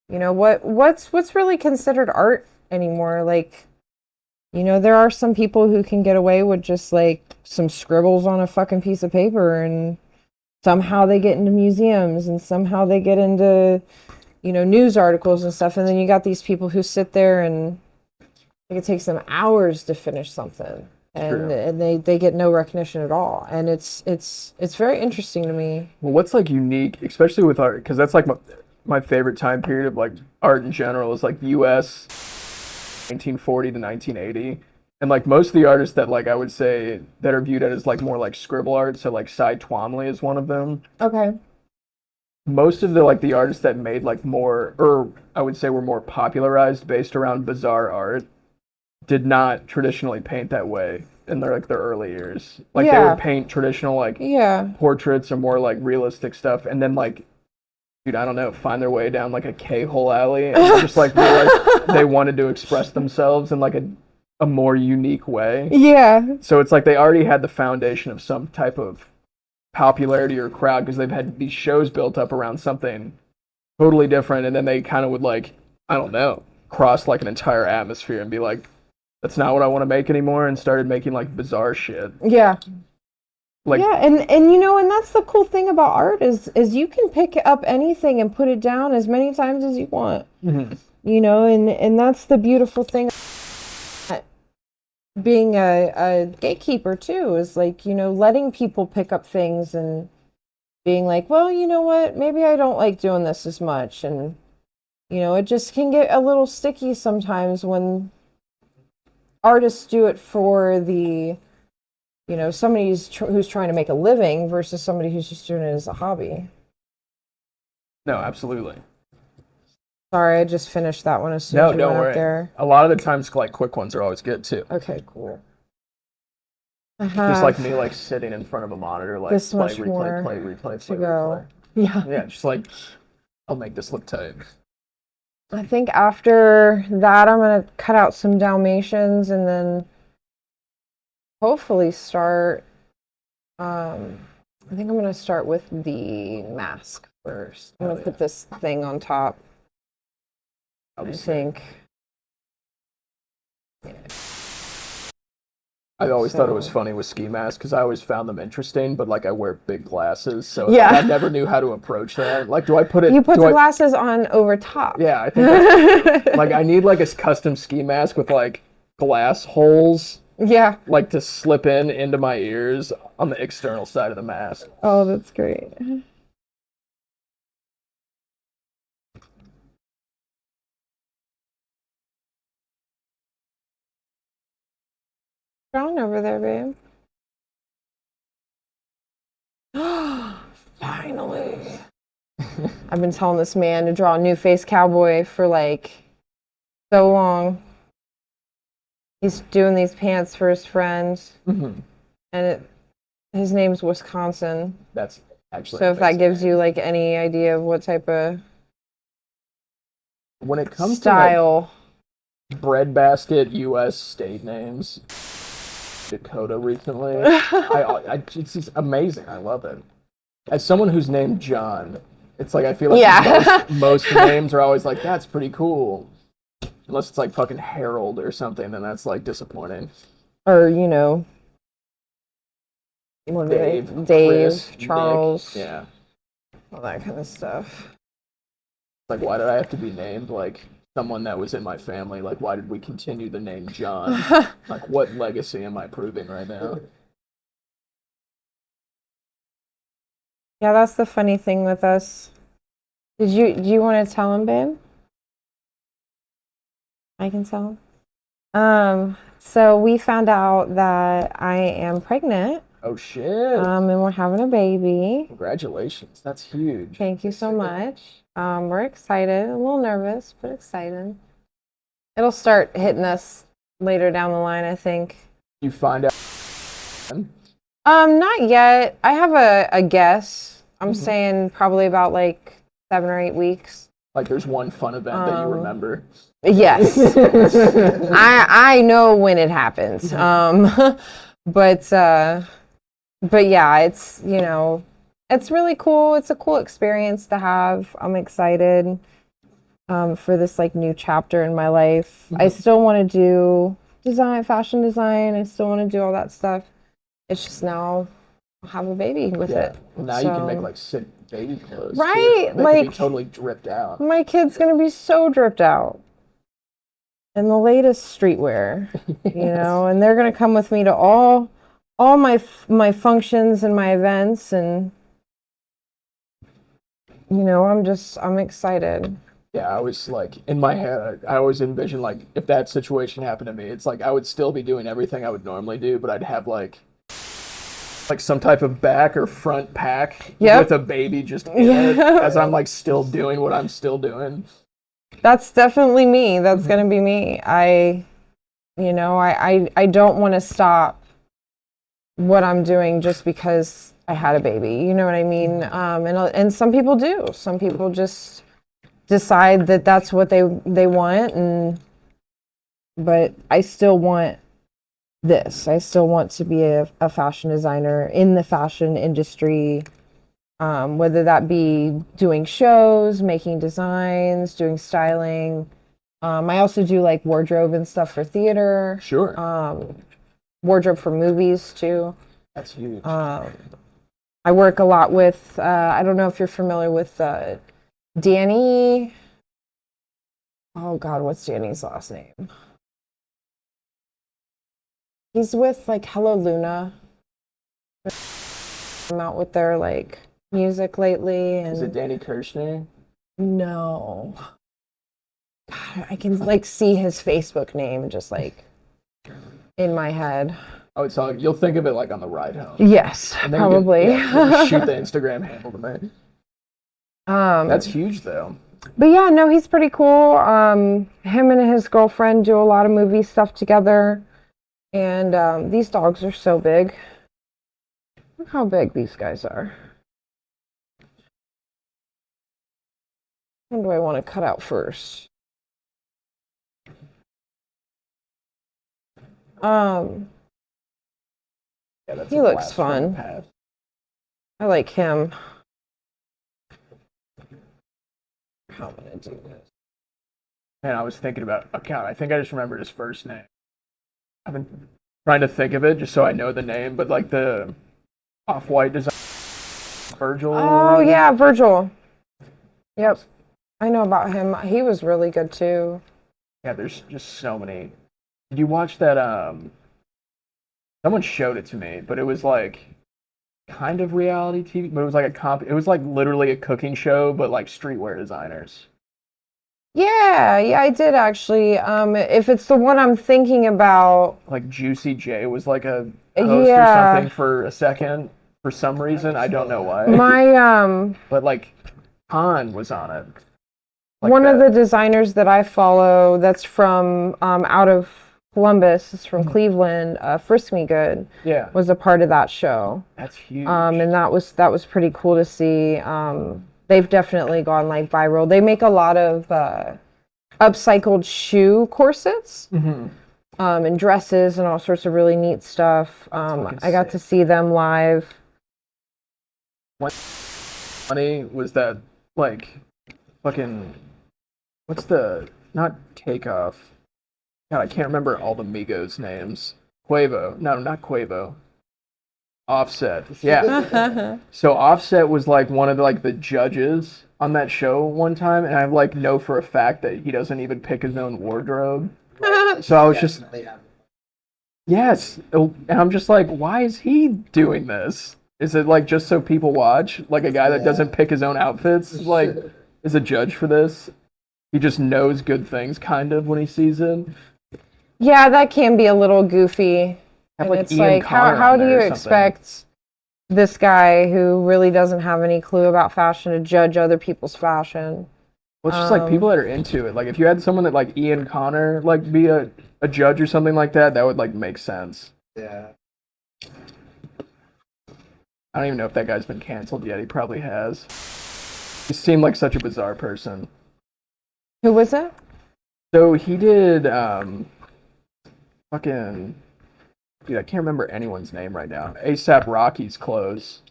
what's really considered art anymore? Like, there are some people who can get away with just like some scribbles on a fucking piece of paper and somehow they get into museums and somehow they get into, news articles and stuff. And then you got these people who sit there and like, it takes them hours to finish something. and True. they get no recognition at all, and it's very interesting to me. Well, what's like unique, especially with art, because that's like my favorite time period of like art in general is like U.S. 1940 to 1980, and like most of the artists that like I would say that are viewed as like more like scribble art, so like Cy Twombly is one of them. Okay. Most of the like the artists that made like more, or I would say were more popularized based around bizarre art, did not traditionally paint that way in their early years. Like they Yeah. would paint traditional like Yeah. portraits or more like realistic stuff, and then like, dude, I don't know, find their way down like a K-hole alley and just like realize they wanted to express themselves in like a more unique way. Yeah. So it's like they already had the foundation of some type of popularity or crowd because they've had these shows built up around something totally different, and then they kind of would like, I don't know, cross like an entire atmosphere and be like, that's not what I want to make anymore, and started making like bizarre shit. Yeah. Like, yeah, and you know, and that's the cool thing about art is you can pick up anything and put it down as many times as you want. mm-hmm. You know, and that's the beautiful thing. Being a gatekeeper too is like, you know, letting people pick up things and being like, well, you know what, maybe I don't like doing this as much, and you know, it just can get a little sticky sometimes when artists do it for the, you know, somebody who's trying to make a living versus somebody who's just doing it as a hobby. No, absolutely. Sorry, I just finished that one as soon No, as we don't went worry. up there. A lot of the times, like quick ones are always good too. Okay, cool. Just like me, like sitting in front of a monitor, like this play, much more replay, to go. Yeah. Yeah, just like I'll make this look tight. I think after that, I'm gonna cut out some Dalmatians and then hopefully start. I think I'm gonna start with the mask first. I'm gonna put this thing on top. I think. I always thought it was funny with ski masks because I always found them interesting, but like I wear big glasses, so Yeah. I never knew how to approach that. Like, do I put it? You put the glasses on over top. Yeah, I think that's, like I need like a custom ski mask with like glass holes, Yeah. like to slip into my ears on the external side of the mask. Oh, that's great. Drawn over there, babe. Finally. I've been telling this man to draw a new face cowboy for like so long. He's doing these pants for his friend, and his name's Wisconsin. That's actually So if that gives you like any idea of what type of when it comes style. to like breadbasket U.S. state names, Dakota recently, it's just amazing. I love it. As someone who's named John, it's like I feel like most names are always like, that's pretty cool. Unless it's like fucking Harold or something, then that's like disappointing. Or, you know, Dave, Chris, Nick, Charles, yeah, all that kind of stuff. Like, why did I have to be named like someone that was in my family? Like, why did we continue the name John? Like, what legacy am I proving right now? Yeah, that's the funny thing with us. Do you want to tell him, babe? I can tell him. So we found out that I am pregnant. Oh shit! And we're having a baby. Congratulations, that's huge. Thank you so much. We're excited, a little nervous, but excited. It'll start hitting us later down the line, I think. You find out. Not yet. I have a guess. I'm saying probably about like 7 or 8 weeks. Like, there's one fun event that you remember. Yes. I know when it happens. But yeah, it's, you know, it's really cool. It's a cool experience to have. I'm excited for this like new chapter in my life. I still want to do fashion design. I still want to do all that stuff. It's just now I'll have a baby with it. Well, now you can make like sick baby clothes. Right? Too. They like can be totally dripped out. My kid's gonna be so dripped out. and the latest streetwear, you know, and they're gonna come with me to all my functions and my events, and you know, I'm excited. Yeah, I was like, in my head, I always envision like if that situation happened to me, it's like I would still be doing everything I would normally do, but I'd have like some type of back or front pack with a baby just in it as I'm like still doing what I'm still doing. That's definitely me. That's gonna be me. I don't want to stop what I'm doing just because I had a baby. You know what I mean? And some people do. Some people just decide that that's what they want, but I still want this. I still want to be a fashion designer in the fashion industry, whether that be doing shows, making designs, doing styling. I also do like wardrobe and stuff for theater. Sure. Wardrobe for movies too. That's huge. I work a lot with, I don't know if you're familiar with Danny. Oh God, what's Danny's last name? He's with like Hello Luna. I'm out with their like music lately. And is it Danny Kirshner? No. God, I can like see his Facebook name just like in my head. Oh, it's all, you'll think of it like on the ride home. Yes, probably. You can shoot the Instagram handle to me. That's huge though. But yeah, no, he's pretty cool. Him and his girlfriend do a lot of movie stuff together. And these dogs are so big. Look how big these guys are. What do I want to cut out first? Yeah, he looks fun. I like him. How am I gonna do this? Man, I was thinking about, oh God, I think I just remembered his first name. I've been trying to think of it just so I know the name, but like the off-white design, Virgil. Oh yeah, Virgil. Yep, I know about him. He was really good too. Yeah, there's just so many. Did you watch that? Someone showed it to me, but it was like kind of reality TV, but it was like it was like literally a cooking show, but like streetwear designers. Yeah, I did actually. If it's the one I'm thinking about, like Juicy J was like a host or something for a second for some reason. I don't know why. But like Han was on it. Like one of the designers that I follow that's from out of Columbus, is from Cleveland, Frisk Me Good, was a part of that show. That's huge. And that was pretty cool to see. They've definitely gone like viral. They make a lot of upcycled shoe corsets and dresses and all sorts of really neat stuff. I got to see them live. What's funny was that like fucking what's the not Takeoff? God, I can't remember all the Migos names. Quavo. No, not Quavo. Offset. Yeah. So Offset was like one of the judges on that show one time, and I like know for a fact that he doesn't even pick his own wardrobe. So I was just yes, and I'm just like, why is he doing this? Is it like just so people watch? Like a guy that doesn't pick his own outfits like is a judge for this? He just knows good things kind of when he sees it. Yeah, that can be a little goofy. And like it's Ian like, Connor how on do there you or expect this guy who really doesn't have any clue about fashion to judge other people's fashion? Well, it's just like people that are into it. Like if you had someone that like Ian Connor like be a judge or something like that, that would like make sense. Yeah. I don't even know if that guy's been canceled yet. He probably has. He seemed like such a bizarre person. Who was it? So he did fucking dude, I can't remember anyone's name right now. A$AP Rocky's clothes.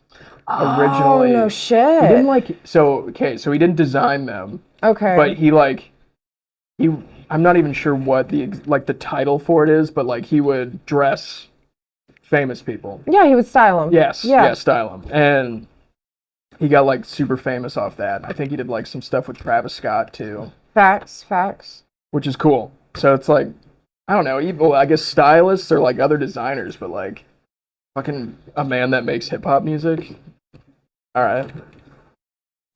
Originally. Oh, no shit. He didn't like so he didn't design them. Okay. But I'm not even sure what the title for it is, but like he would dress famous people. Yeah, he would style them. Yes. Yeah, style them. And he got like super famous off that. I think he did like some stuff with Travis Scott too. Facts. Which is cool. So it's like, I don't know, even, well, I guess stylists or like other designers, but like fucking a man that makes hip hop music. All right.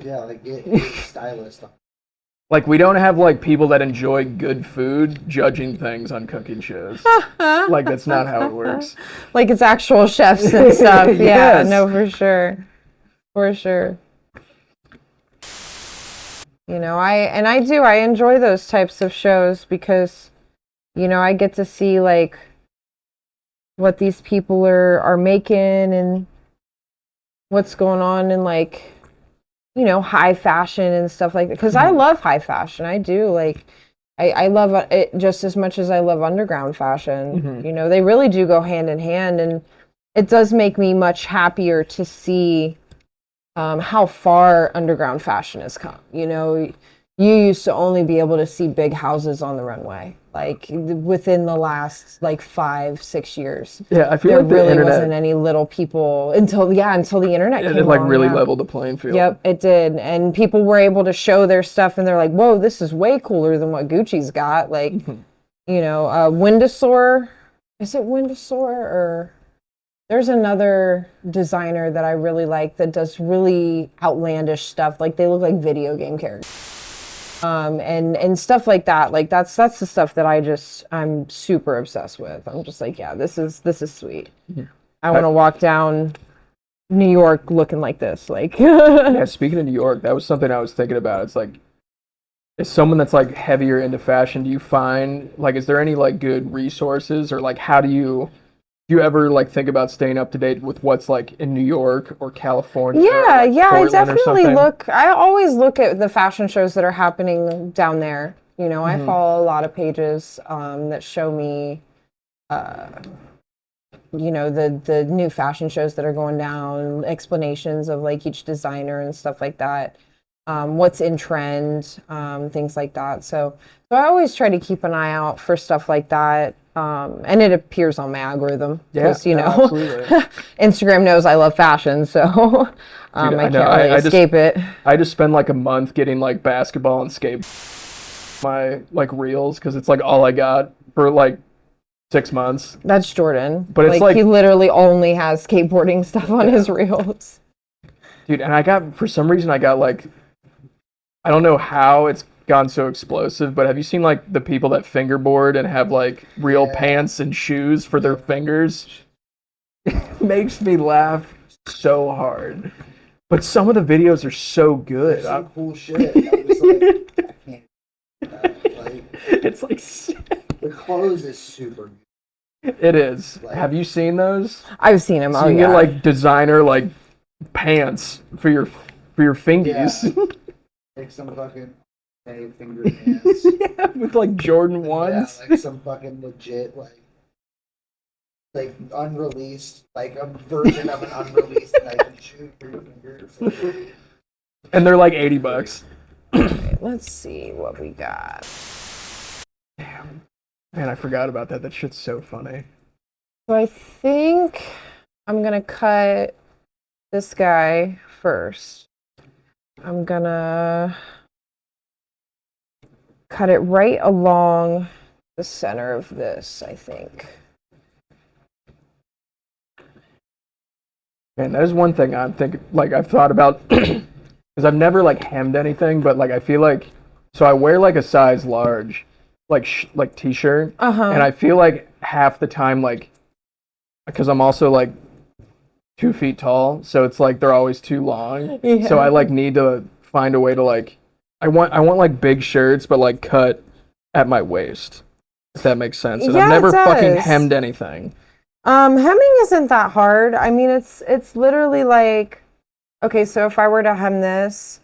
Yeah, like get stylist. Like we don't have like people that enjoy good food judging things on cooking shows. Like that's not how it works. Like it's actual chefs and stuff. Yeah, Yes. no, for sure. For sure. You know, I enjoy those types of shows because, you know, I get to see like what these people are making and what's going on in like, you know, high fashion and stuff like that. Because I love high fashion. I do. Like, I love it just as much as I love underground fashion. You know, they really do go hand in hand. And it does make me much happier to see how far underground fashion has come. You know, you used to only be able to see big houses on the runway, like within the last like 5-6 years. Yeah, I feel There like the really internet wasn't any little people until the internet came it like along, really yeah. leveled the playing field. Yep, it did. And people were able to show their stuff and they're like, whoa, this is way cooler than what Gucci's got. Like, you know, Windasor, is it Windasor or there's another designer that I really like that does really outlandish stuff. Like they look like video game characters. And stuff like that. Like that's the stuff that I'm super obsessed with. I'm just like, yeah, this is sweet. I want to walk down New York looking like this. Like Yeah, speaking of New York, that was something I was thinking about. It's like, as someone that's like heavier into fashion, do you find like, is there any like good resources or like how do you ever like think about staying up to date with what's like in New York or California? Yeah, or, like, I Portland or definitely something? look. I always look at the fashion shows that are happening down there. You know, I follow a lot of pages that show me, you know, the new fashion shows that are going down, explanations of like each designer and stuff like that. What's in trend, things like that. So I always try to keep an eye out for stuff like that. And it appears on my algorithm because, you know, absolutely. Instagram knows I love fashion, so I Dude, I can't know. really I just- escape it. I just spend like a month getting like basketball and skate my like reels because it's like all I got for like 6 months. That's Jordan. But it's like- he literally only has skateboarding stuff on his reels. Dude, and for some reason I got like, I don't know how it's gone so explosive, but have you seen like the people that fingerboard and have like real pants and shoes for their fingers? It makes me laugh so hard. But some of the videos are so good. Some cool shit. I'm just like, I can't. Like, It's like, the clothes is super good. it is. Have you seen those? I've seen him. So Oh you yeah. get like designer like pants for your fingies. Like some fucking finger pants. Yeah, with like Jordan Yeah, ones. like some fucking legit like unreleased, like a version of an unreleased Nike shoe for your fingers. And they're like $80. Okay, let's see what we got. Damn. Man, I forgot about that. That shit's so funny. So I think I'm gonna cut this guy first. I'm gonna cut it right along the center of this, I think. Man, that is one thing I'm thinking, like I've thought about, because I've never like hemmed anything, but like I feel like, so I wear like a size large, like t-shirt, and I feel like half the time, like, because I'm also like 2 feet tall, so it's like they're always too long. Yeah. So I like need to find a way to like, I want like big shirts, but like cut at my waist, if that makes sense. And Yeah, I've never it fucking does. hemmed anything. Hemming isn't that hard. I mean, it's literally like, okay, so if I were to hem this,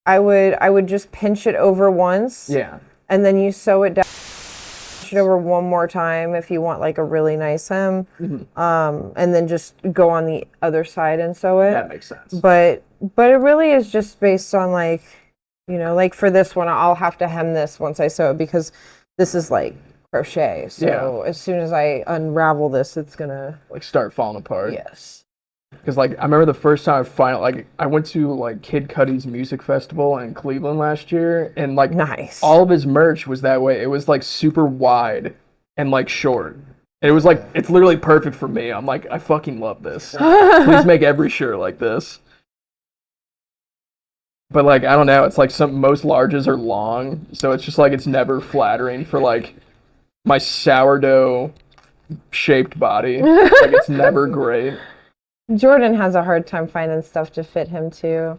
I would just pinch it over once, Yeah. and then you sew it down, pinch it over one more time if you want like a really nice hem, and then just go on the other side and sew it. That makes sense. But it really is just based on like, you know, like for this one, I'll have to hem this once I sew it because this is like crochet. So as soon as I unravel this, it's gonna Like start falling apart. yes. Because like I remember the first time I went to like Kid Cudi's music festival in Cleveland last year, and like Nice. all of his merch was that way. It was like super wide and like short. And it was like it's literally perfect for me. I'm like I fucking love this. Please make every shirt like this. But like I don't know, it's like most larges are long, so it's just like it's never flattering for like my sourdough shaped body. Like it's never great. Jordan has a hard time finding stuff to fit him too.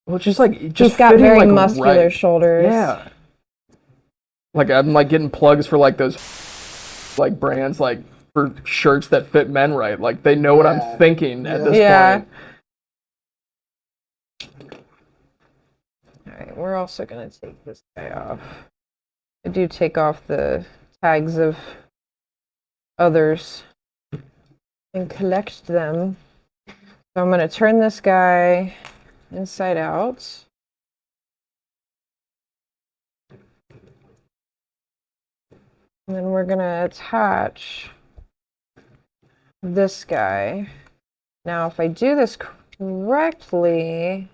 Well, it's just like He's got fitting, very like, muscular right. shoulders. Yeah. Like I'm like getting plugs for like those like brands like for shirts that fit men right. Like they know what I'm thinking at this point. All right, we're also gonna take this guy off. I do take off the tags of others and collect them. So I'm gonna turn this guy inside out. And then we're gonna attach this guy. Now, if I do this correctly,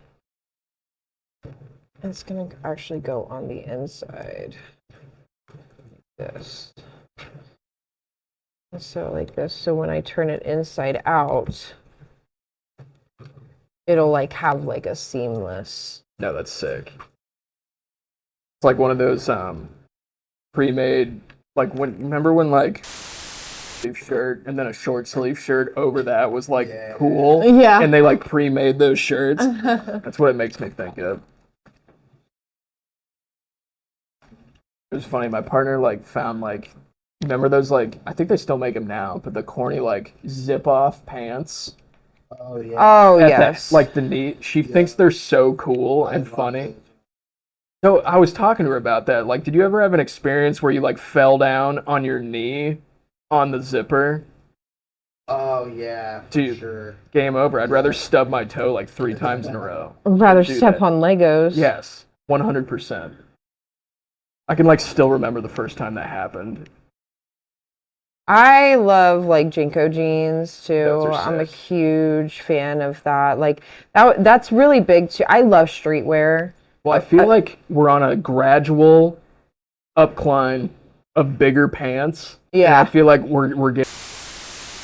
it's gonna actually go on the inside. Like this. And so like this. So when I turn it inside out, it'll like have like a seamless. No, that's sick. It's like one of those pre-made like remember when like sleeve shirt and then a short sleeve shirt over that was like cool. Yeah. And they like pre-made those shirts. That's what it makes me think of. It was funny. My partner like found like remember those like I think they still make them now, but the corny like zip off pants. Oh yeah. Oh At yes. like the knee. She thinks they're so cool and funny. So I was talking to her about that. Like, did you ever have an experience where you like fell down on your knee on the zipper? Oh yeah, for Dude, sure. game over. I'd rather stub my toe like 3 times in a row. I'd rather do step that. on Legos. Yes, 100%. I can like still remember the first time that happened. I love like Jinko jeans too. Those are I'm a sick. huge fan of that. Like that's really big too. I love streetwear. Well, I feel like we're on a gradual upcline of bigger pants. And Yeah. I feel like we're getting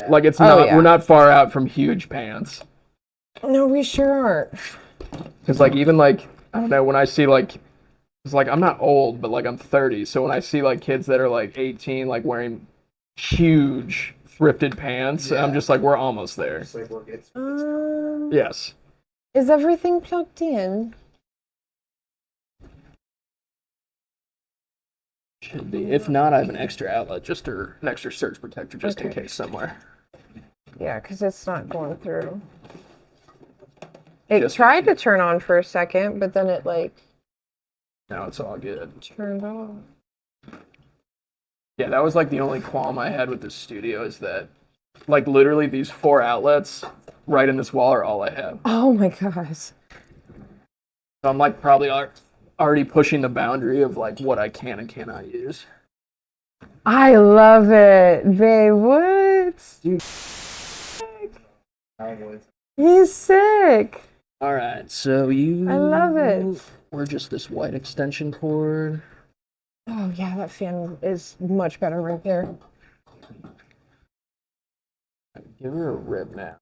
like it's Oh, not yeah. we're not far out from huge pants. No, we sure aren't. Because like even like I don't know when I see like it's like I'm not old but like I'm 30, so when I see like kids that are like 18 like wearing huge thrifted pants, I'm just like we're almost there. It's like Yes. Is everything plugged in? Should be. If not, I have an extra outlet an extra surge protector just in Okay. case somewhere. Yeah, because it's not going through. It Just- tried to turn on for a second, but then it like No, it's all good. turned off. Yeah, that was like the only qualm I had with this studio is that like literally these 4 outlets right in this wall are all I have. Oh my gosh. So I'm like probably already pushing the boundary of like what I can and cannot use. I love it. Babe, what? He's sick. All right, so you. I love it. Or just this white extension cord. Oh yeah, that fan is much better right there. Give her a rib now.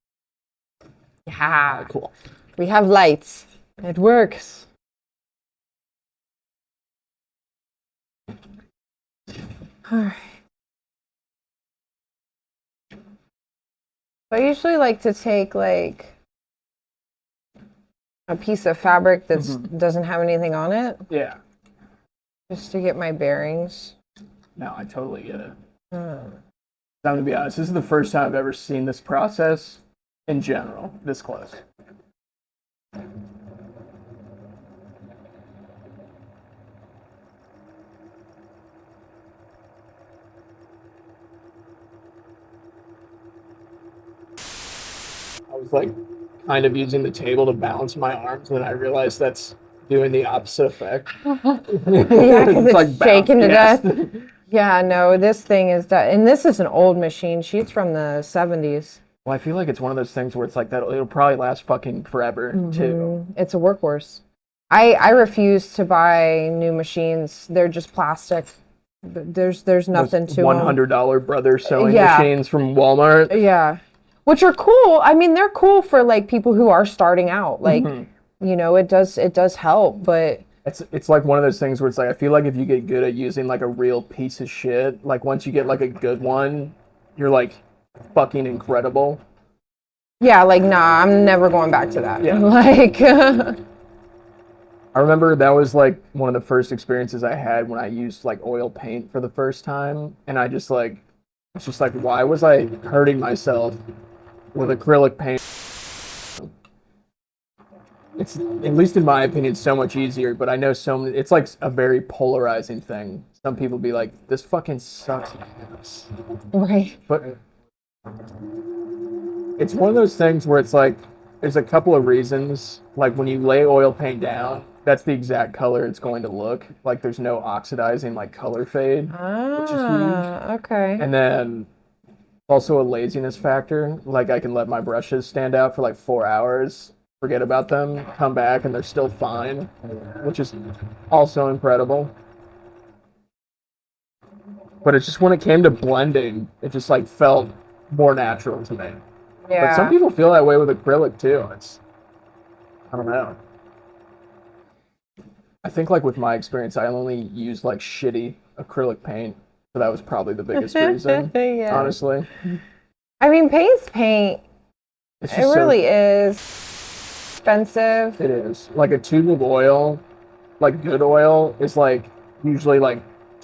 Yeah. Cool. We have lights. It works. Alright. I usually like to take like a piece of fabric that doesn't have anything on it, Yeah. just to get my bearings. No, I totally get it. I'm gonna be honest. This is the first time I've ever seen this process in general this close. I was like kind of using the table to balance my arms, and then I realized that's doing the opposite effect. Yeah, because it's shaking to yes. death. Yeah, no, this thing is and this is an old machine. She's from the 70s. Well, I feel like it's one of those things where it's like that. It'll probably last fucking forever too. It's a workhorse. I refuse to buy new machines. They're just plastic. There's nothing to them. $100 brother sewing Yeah. machines from Walmart. Yeah. Which are cool. I mean, they're cool for like people who are starting out. Like, you know, it does help, but It's like one of those things where it's like I feel like if you get good at using like a real piece of shit, like once you get like a good one, you're like fucking incredible. yeah, like nah, I'm never going back to that. Yeah. Like I remember that was like one of the first experiences I had when I used like oil paint for the first time, and I just like it's just like why was I hurting myself with acrylic paint? It's, at least in my opinion, so much easier, but I know it's like a very polarizing thing. Some people be like, this fucking sucks ass. right. But it's one of those things where it's like, there's a couple of reasons. Like when you lay oil paint down, that's the exact color it's going to look. Like there's no oxidizing like color fade, which is huge. Okay. And then also a laziness factor. Like I can let my brushes stand out for like 4 hours, forget about them, come back, and they're still fine, which is also incredible. But it's just when it came to blending, it just like felt more natural to me. Yeah. But some people feel that way with acrylic too. I don't know. I think like with my experience, I only used like shitty acrylic paint, so that was probably the biggest reason. Yeah. Honestly, I mean, paint's paint. it's It just really is expensive. It is like a tube of oil, like good oil, is like usually like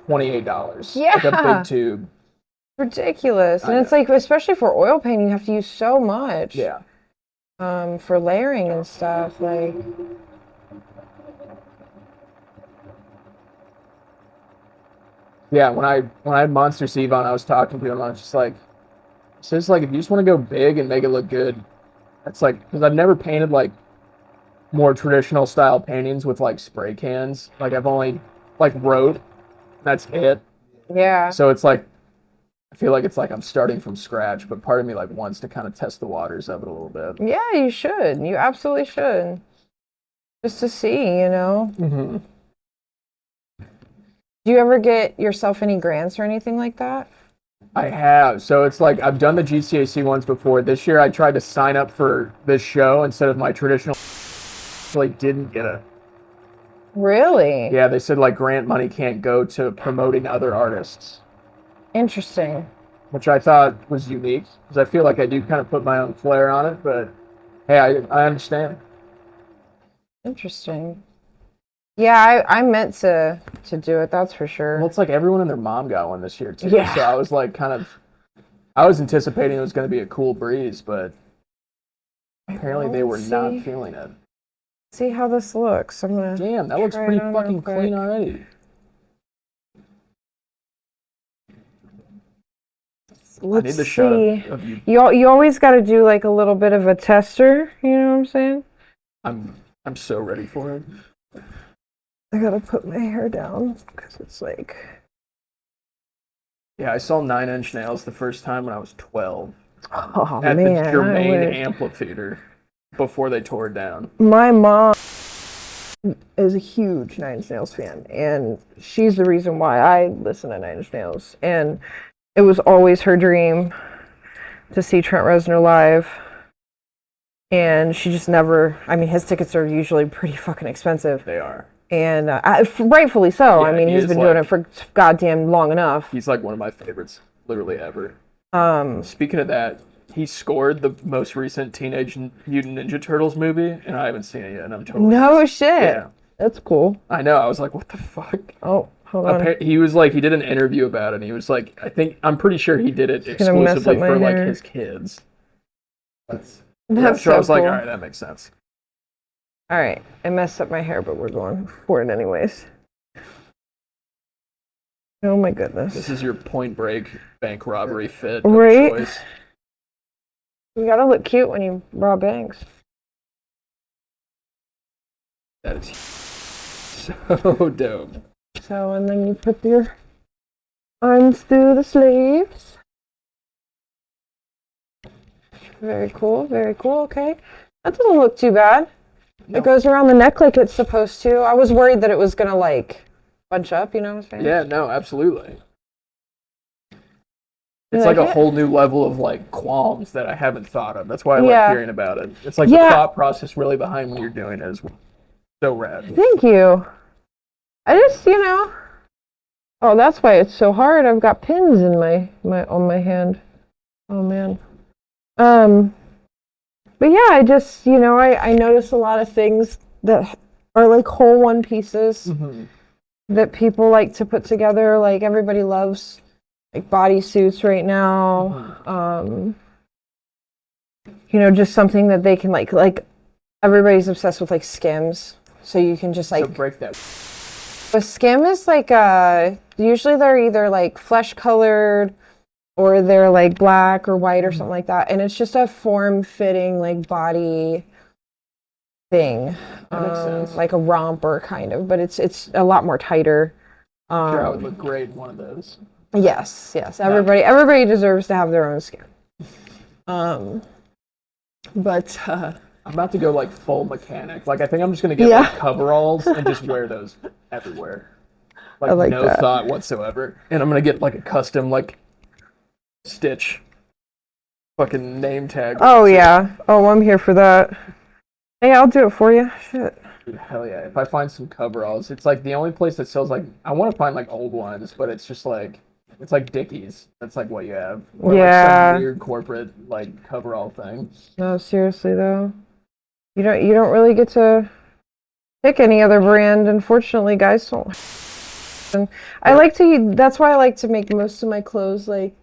$28. Like a Yeah. big tube. Ridiculous. I And it's know. like, especially for oil paint, you have to use so much. Yeah. For layering and stuff. Like, Yeah, when I had Monster Steve on, I was talking to him. I was just like, so it's like if you just want to go big and make it look good, it's like because I've never painted like more traditional style paintings with like spray cans. Like I've only like wrote, that's it. yeah. So it's like I feel like it's like I'm starting from scratch, but part of me like wants to kind of test the waters of it a little bit. Yeah, you should. You absolutely should. Just to see, you know. Mm-hmm. Do you ever get yourself any grants or anything like that? I have. So it's like I've done the GCAC ones before. This year I tried to sign up for this show instead of my traditional. Like didn't get it. Really? Yeah, they said like grant money can't go to promoting other artists, Interesting. which I thought was unique because I feel like I do kind of put my own flair on it. But hey, I understand. Interesting. Yeah, I meant to do it, that's for sure. Well, it's like everyone and their mom got one this year too. Yeah. So I was like I was anticipating it was going to be a cool breeze, but apparently they were not feeling it. See how this looks. I'm gonna. Damn, that looks try it pretty on fucking real quick. clean already. Let's I need the shot see. of you. You always got to do like a little bit of a tester. You know what I'm saying? I'm so ready for it. I gotta put my hair down because it's like. Yeah, I saw 9 Inch Nails the first time when I was 12 Oh at man, the I Germain wish. Amphitheater before they tore it down. My mom is a huge Nine Inch Nails fan, and she's the reason why I listen to Nine Inch Nails. And it was always her dream to see Trent Reznor live. And she just never. I mean, his tickets are usually pretty fucking expensive, They are. and rightfully so. Yeah, I mean, he he's is been doing like- it for goddamn long enough. He's like one of my favorites, literally ever. Um, Speaking of that, he scored the most recent Teenage Mutant Ninja Turtles movie, and I haven't seen it yet, and I'm totally no shit. Yeah, That's cool. I know. I was like, what the fuck? Oh, hold on. He was like, he did an interview about it, and he was like, I'm pretty sure he did it gonna mess exclusively up my for like hair. his kids. That's So so I was like, cool. all right, that makes sense. All right, I messed up my hair, but we're going for it anyways. Oh my goodness. This is your Point Break bank robbery fit Right? of choice. You gotta look cute when you rob banks. That is so dope. So, and then you put your arms through the sleeves. Very cool. Very cool. Okay. That doesn't look too bad. No. It goes around the neck like it's supposed to. I was worried that it was going to like bunch up, you know what I'm saying? Yeah, no, absolutely. You It's like like a it? whole new level of like qualms that I haven't thought of. That's why I Yeah. like hearing about it. It's like Yeah. the thought process really behind what you're doing is so rad. Thank you. I just, oh, that's why it's so hard. I've got pins in on my hand. Oh man. But yeah, I just, I notice a lot of things that are like whole one pieces that people like to put together. Like everybody loves like bodysuits right now. Just something that they can like everybody's obsessed with like Skims. So you can just like So break that. a Skim is like usually they're either like flesh colored or they're like black or white or something like that, and it's just a form-fitting like body thing. That makes sense. Like a romper kind of, but it's a lot more tighter. Sure, I would look great in one of those. Yes. Everybody deserves to have their own Skim. But I'm about to go like full mechanic. Like I think I'm just gonna get Yeah. like coveralls and just wear those everywhere. Like, like no that. thought whatsoever. And I'm gonna get like a custom like Stitch fucking name tag. Oh yeah. Oh, I'm here for that. Hey, I'll do it for you. Shit. Dude, hell yeah. If I find some coveralls, it's like the only place that sells like I want to find like old ones, but it's just like it's like Dickies. That's like what you have. Or like Yeah. some weird corporate like coverall thing. No, seriously though. You don't really get to pick any other brand. Unfortunately, guys don't. And that's why I like to make most of my clothes like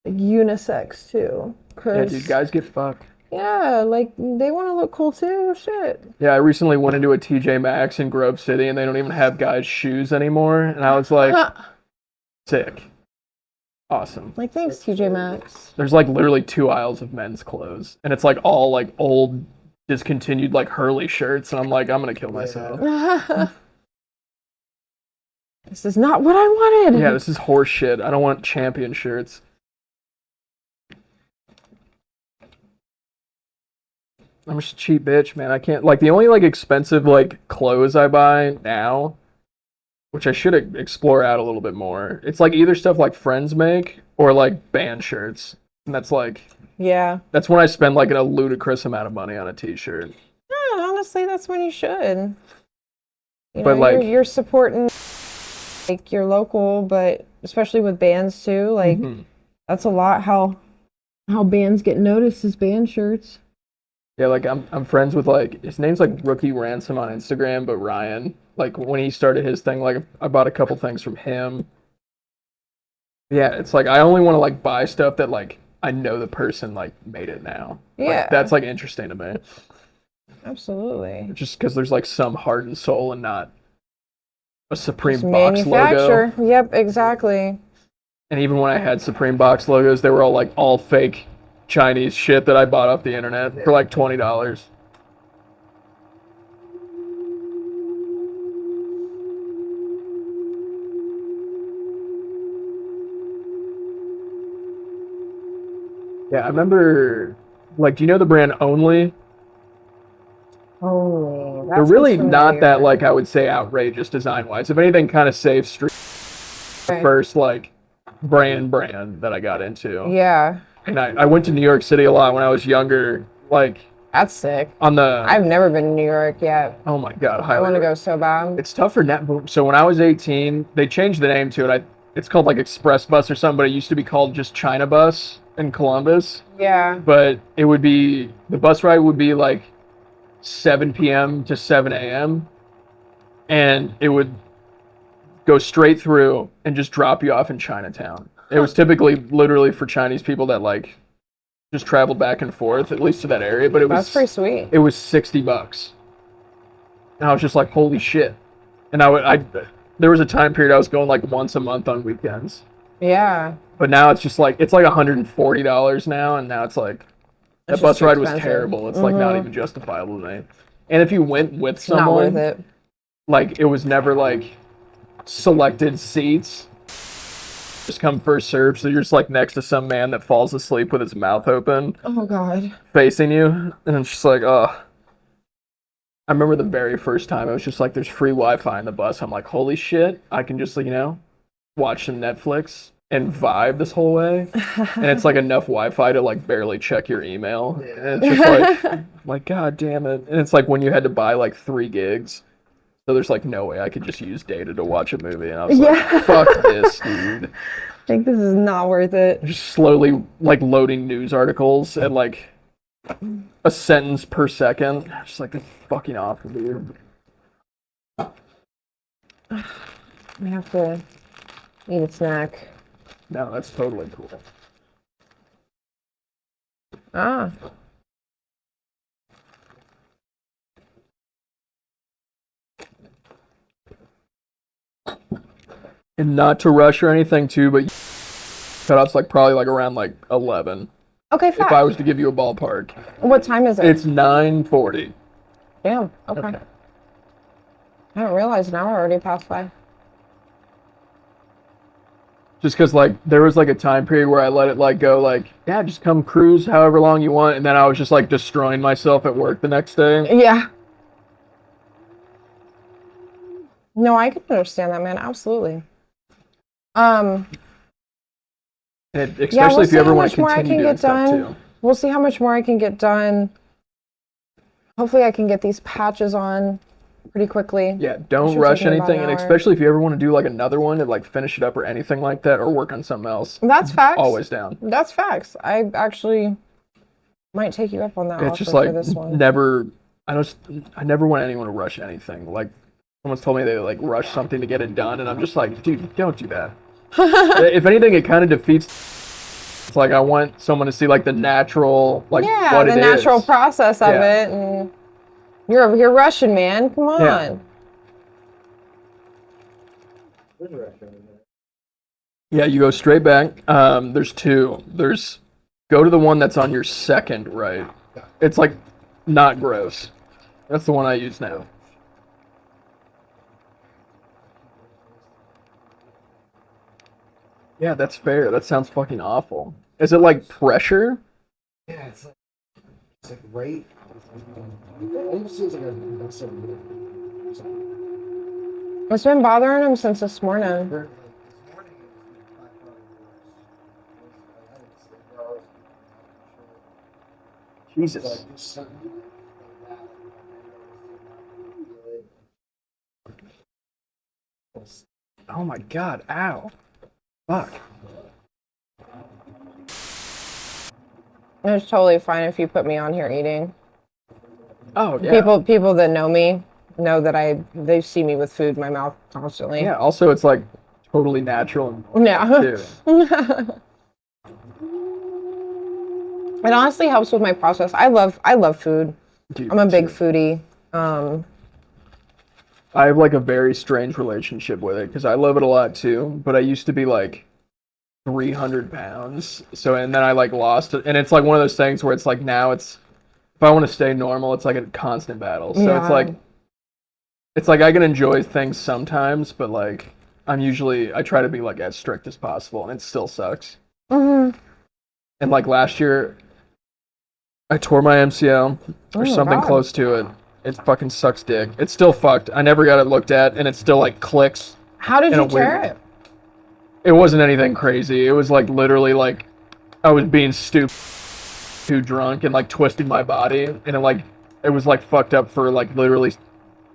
unisex too. Yeah, 'Cause, dude, guys get fucked. yeah, like they want to look cool too. Shit. Yeah, I recently went into a TJ Maxx in Grove City and they don't even have guys' shoes anymore. And I was like, sick. Awesome. Like thanks, TJ Maxx. There's like literally 2 aisles of men's clothes. And it's like all like old, discontinued like Hurley shirts. And I'm like, I'm going to kill myself. This is not what I wanted. Yeah, this is horse shit. I don't want champion shirts. I'm just a cheap bitch, man. I can't like the only like expensive like clothes I buy now, which I should explore out a little bit more. It's like either stuff like friends make or like band shirts. And that's like Yeah. that's when I spend like a ludicrous amount of money on a t-shirt. Yeah, honestly, that's when you should. But, like- you're supporting like your local, but especially with bands too. Like that's a lot how bands get noticed is band shirts. Yeah, like I'm friends with like his name's like Rookie Ransom on Instagram, but Ryan, like when he started his thing, like I bought a couple things from him. Yeah, it's like I only want to like buy stuff that like I know the person like made it now. Like, Yeah. that's like interesting to me. Absolutely. Just because there's like some heart and soul and not a Supreme Just box logo. manufacture. Yep, exactly. And even when I had Supreme box logos, they were all fake Chinese shit that I bought off the internet for like $20. Yeah, I remember, like, do you know the brand Only? Holy. They're really not that, like, I would say outrageous design-wise. If anything, kind of safe street. The first, like, brand that I got into. Yeah. And I went to New York City a lot when I was younger, like, That's sick. on the, I've never been to New York yet. oh my God, I highly want to go so bad. It's tough for net. So when I was 18, they changed the name to it. It's called like Express Bus or something, but it used to be called just China Bus in Columbus. Yeah. But it would be, the bus ride would be like 7 p.m. to 7 a.m. And it would go straight through and just drop you off in Chinatown. It was typically literally for Chinese people that like just traveled back and forth, at least to that area. But That's pretty sweet. it was $60. And I was just like, holy shit. And there was a time period I was going like once a month on weekends. Yeah. But now it's just like, it's like $140 now. And now it's like, that It's bus just too ride was expensive. terrible. It's like not even justifiable to me. And if you went with Not someone, worth it. like it was never like selected seats. just come first serve, so you're just like next to some man that falls asleep with his mouth open, Oh God. facing you, and it's just like, oh. I remember the very first time it was just like, there's free Wi-Fi in the bus. I'm like, holy shit, I can just, watch some Netflix and vibe this whole way. And it's like enough Wi-Fi to like barely check your email. And it's just like, god damn it. And it's like when you had to buy like 3 gigs. So there's like no way I could just use data to watch a movie. And I was like, fuck this, dude. I think this is not worth it. Just slowly like loading news articles and like a sentence per second. Just like, it's fucking awful, dude. I have to eat a snack. No, that's totally cool. Ah. And not to rush or anything too, but cutoff's like probably like around like 11. Okay, If fine. I was to give you a ballpark. What time is it? It's 9:40. Damn. Okay. I didn't realize an hour already passed by. Just because like there was like a time period where I let it like go like, yeah, just come cruise however long you want, and then I was just like destroying myself at work the next day. Yeah. No, I can understand that, man. Absolutely. And especially Yeah, we'll if see you ever how want much to more I continue can doing get stuff done. too. We'll see how much more I can get done. Hopefully I can get these patches on pretty quickly. Yeah, don't Should rush take me about anything, an and hour. especially if you ever want to do like another one and like finish it up or anything like that, or work on something else. That's facts. Always down. That's facts. I actually might take you up on that It's offer just for like this one. never. I never want anyone to rush anything. Like someone's told me they like rush something to get it done, and I'm just like, dude, don't do that. If anything, it kind of defeats. It's like I want someone to see like the natural, like Yeah, what the it is. natural process of Yeah. it, and you're over here rushing, man. Come on. Yeah. Yeah, you go straight back. There's 2. Go to the one that's on your second right. It's like not gross. That's the one I use now. Yeah, that's fair. That sounds fucking awful. Is it like pressure? Yeah, it's like right. It seems like a It's been bothering him since this morning. this morning. Jesus. Oh my god, ow. Fuck. It's totally fine if you put me on here eating. Oh, yeah. People that know me know that they see me with food in my mouth constantly. Yeah, also it's like totally natural and Yeah. too. It honestly helps with my process. I love food. Dude, I'm a big too. foodie. I have like a very strange relationship with it because I love it a lot too, but I used to be like 300 pounds. So, and then I like lost it. And it's like one of those things where it's like now it's, if I want to stay normal, it's like a constant battle. So Yeah. it's like I can enjoy things sometimes, but like I try to be like as strict as possible and it still sucks. Mm-hmm. And like last year, I tore my MCL or Oh, something God. close to it. It fucking sucks dick. It's still fucked. I never got it looked at, and it still like clicks. How did in you a weird- tear it? It wasn't anything crazy. It was like literally like I was being stupid, too drunk, and like twisting my body, and it was like fucked up for like literally.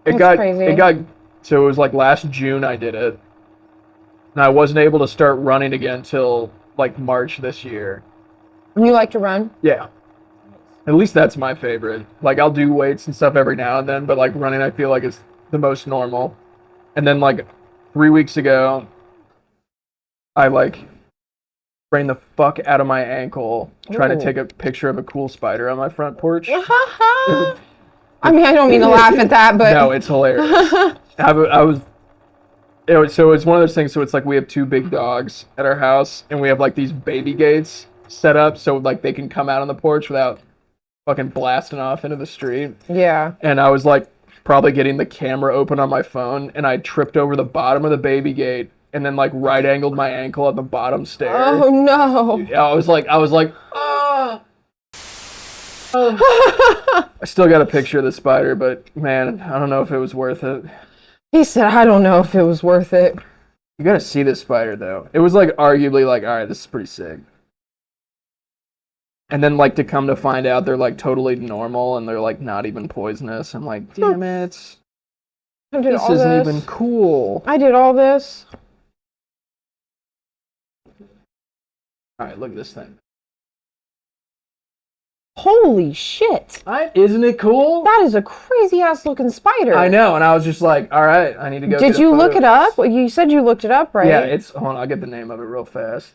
That's crazy. So it was like last June I did it, and I wasn't able to start running again till like March this year. You like to run? Yeah. At least that's my favorite. Like, I'll do weights and stuff every now and then, but, like, running I feel like is the most normal. And then, like, 3 weeks ago, I, like, sprained the fuck out of my ankle trying to Ooh. take a picture of a cool spider on my front porch. I mean, I don't mean to laugh at that, but No, it's hilarious. So it's one of those things, so it's like we have 2 big dogs at our house, and we have, like, these baby gates set up so, like, they can come out on the porch without fucking blasting off into the street. yeah. And I was like probably getting the camera open on my phone, and I tripped over the bottom of the baby gate and then like right angled my ankle at the bottom stair. Oh no. Yeah, I was like, ah. I still got a picture of the spider, but man, I don't know if it was worth it. He said, I don't know if it was worth it. You gotta see this spider though. It was like arguably like, all right, this is pretty sick. And then like to come to find out they're like totally normal and they're like not even poisonous. I'm like, damn it. This isn't even cool. I did all this. All right, look at this thing. Holy shit. Isn't it cool? That is a crazy ass looking spider. I know, and I was just like, all right, I need to go. Did you look it up? You said you looked it up, right? Yeah, hold on, I'll get the name of it real fast.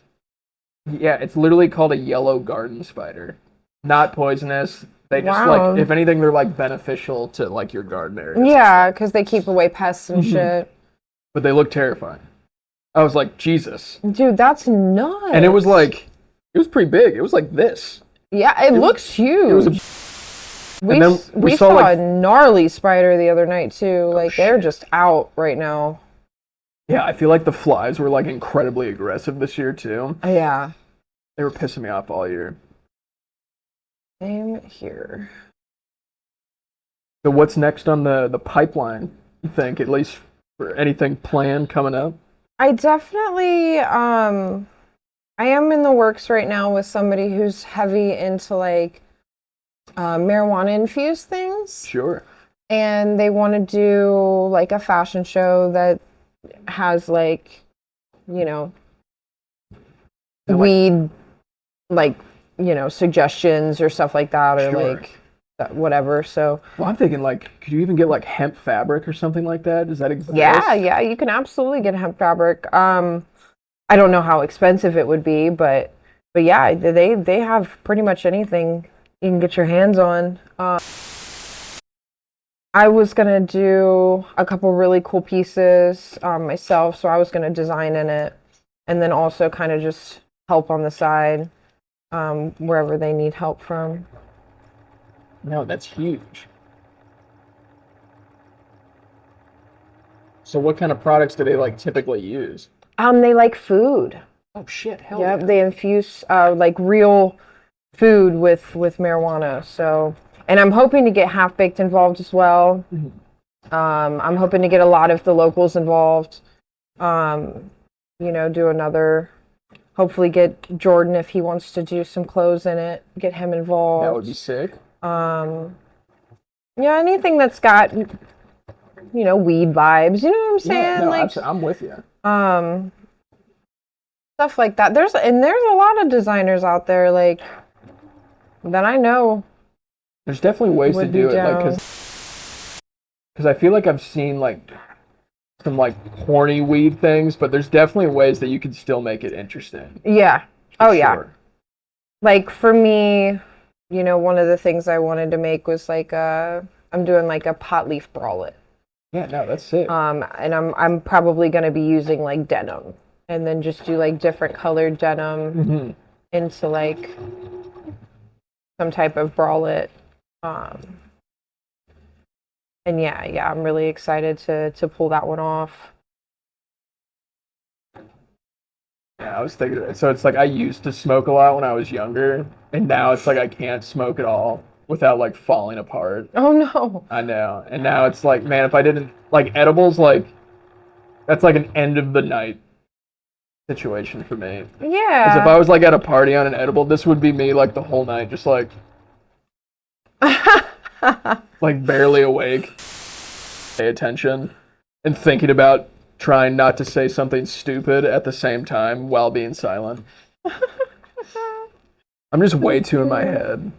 Yeah, it's literally called a yellow garden spider. Not poisonous. They just like, if anything, they're like beneficial to like your garden area. Yeah, because they keep away pests and shit. But they look terrifying. I was like, Jesus. Dude, that's nuts. And it was like, it was pretty big. It was like this. Yeah, it looks huge. It was we saw like, a gnarly spider the other night too. Like they're just out right now. Yeah, I feel like the flies were like incredibly aggressive this year too. Yeah. They were pissing me off all year. Same here. So what's next on the pipeline, you think, at least for anything planned coming up? I definitely I am in the works right now with somebody who's heavy into like marijuana infused things. Sure. And they want to do like a fashion show that has like, you know, weed, like, you know, suggestions or stuff like that, or like whatever. So, well, I'm thinking like, could you even get like hemp fabric or something like that? Does that exist? Yeah, you can absolutely get hemp fabric. I don't know how expensive it would be, but yeah, they have pretty much anything you can get your hands on. I was gonna do a couple really cool pieces myself, so I was gonna design in it, and then also kind of just help on the side wherever they need help from. No, that's huge. So what kind of products do they like typically use? They like food. Oh shit, hell yeah. They infuse like real food with marijuana. So, and I'm hoping to get Half Baked involved as well. Mm-hmm. I'm hoping to get a lot of the locals involved. You know, do another. Hopefully, get Jordan if he wants to do some clothes in it. Get him involved. That would be sick. Yeah, anything that's got, you know, weed vibes. You know what I'm saying? Yeah, no, like, I'm with you. Stuff like that. There's a lot of designers out there like that I know. There's definitely ways to do it, like because I feel like I've seen like some like corny weed things, but there's definitely ways that you can still make it interesting. Yeah. Oh yeah. Like for me, you know, one of the things I wanted to make was like I'm doing like a pot leaf bralette. Yeah, no, that's sick. And I'm probably gonna be using like denim, and then just do like different colored denim into like some type of bralette. And yeah, I'm really excited to pull that one off. Yeah, I was thinking. So it's like I used to smoke a lot when I was younger, and now it's like I can't smoke at all without like falling apart. Oh no. I know. And now it's like, man, if I didn't like edibles, like that's like an end of the night situation for me. Yeah. Because if I was like at a party on an edible, this would be me like the whole night, just like like barely awake, pay attention, and thinking about trying not to say something stupid at the same time while being silent. I'm just way too in my head.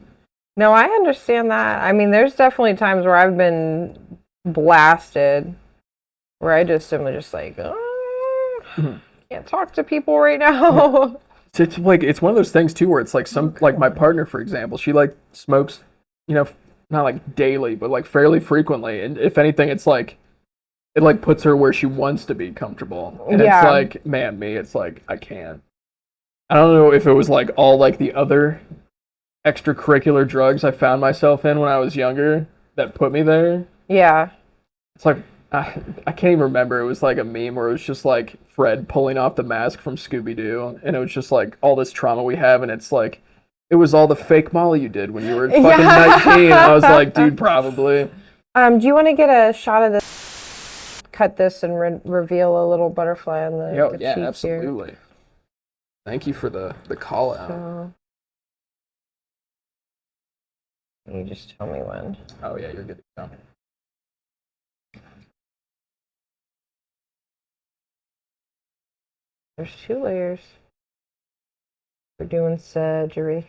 No, I understand that. I mean, there's definitely times where I've been blasted, where I just am just like, can't talk to people right now. It's like, it's one of those things too, where it's like like my partner, for example, she like smokes, you know, not like daily, but like fairly frequently. And if anything, it's like, it like puts her where she wants to be comfortable. And it's like, man, me, it's like, I can't. I don't know if it was like all like the other extracurricular drugs I found myself in when I was younger that put me there. Yeah. It's like I can't even remember. It was like a meme where it was just like Fred pulling off the mask from Scooby Doo, and it was just like all this trauma we have, and it's like it was all the fake Molly you did when you were fucking 19. I was like, dude, probably. Do you want to get a shot of this? Cut this and reveal a little butterfly on the Yeah, cheek absolutely. Here. Thank you for the call out. So, you just tell me when. Oh yeah, you're good to go. There's 2 layers. We're doing surgery.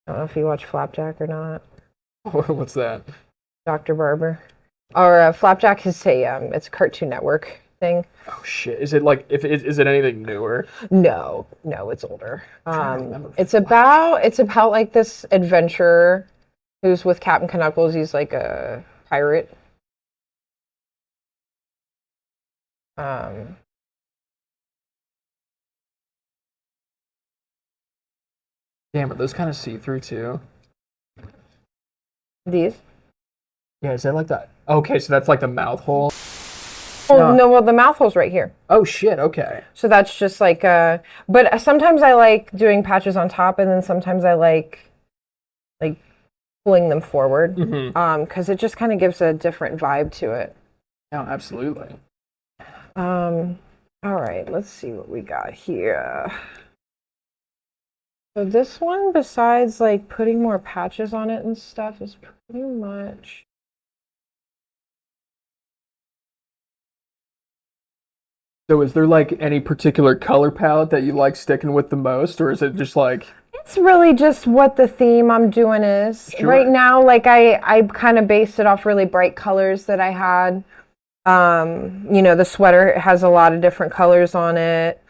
I don't know if you watch Flapjack or not. What's that? Dr. Barber. Or Flapjack is it's a Cartoon Network thing. Oh shit! Is it like is it anything newer? No, it's older. It's about like this adventurer who's with Captain Knuckles. He's like a pirate. Damn, are those kind of see-through too? These? Yeah, is that like that? Okay, so that's like the mouth hole. Oh, no, well, the mouth hole's right here. Oh shit, okay. So that's just like but sometimes I like doing patches on top, and then sometimes I like pulling them forward. Because it just kind of gives a different vibe to it. Yeah, absolutely. All right, let's see what we got here. So this one, besides like putting more patches on it and stuff, is pretty much. So is there like any particular color palette that you like sticking with the most, or is it just like? It's really just what the theme I'm doing is. Sure. Right now, like I kind of based it off really bright colors that I had. The sweater has a lot of different colors on it.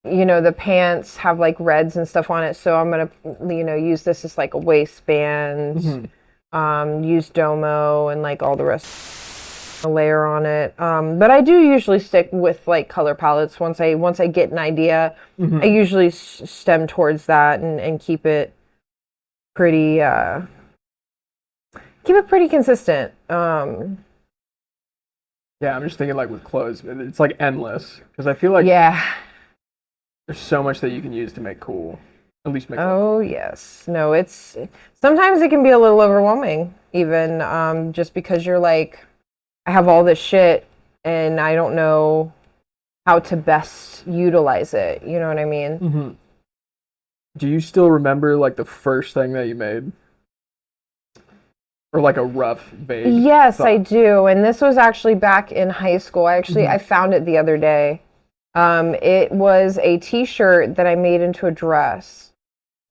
The pants have like reds and stuff on it, so I'm gonna use this as like a waistband. Use Domo and like all the rest. A layer on it, but I do usually stick with like color palettes once I get an idea. I usually stem towards that and keep it pretty consistent. Yeah, I'm just thinking like with clothes, it's like endless because I feel like there's so much that you can use to make cool. At least make. Oh yes, no, it's sometimes it can be a little overwhelming, even just because you're like, I have all this shit and I don't know how to best utilize it. You know what I mean? Do you still remember like the first thing that you made? Or like a rough, vague Yes, thought? I do. And this was actually back in high school. I found it the other day. It was a t-shirt that I made into a dress.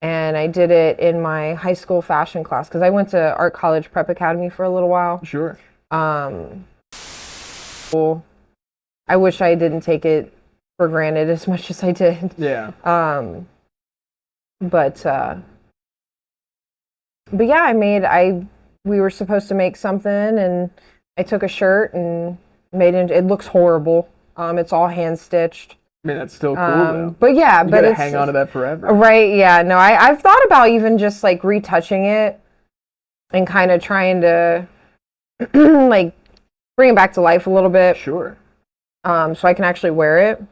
And I did it in my high school fashion class because I went to Art College Prep Academy for a little while. Sure. I wish I didn't take it for granted as much as I did. Yeah. But yeah, we were supposed to make something, and I took a shirt and made it. It looks horrible. It's all hand stitched. I mean, that's still cool though. But yeah, you but gotta it's hang on to that forever. Right? Yeah. No, I've thought about even just like retouching it and kind of trying to like bring it back to life a little bit. Sure. So I can actually wear it.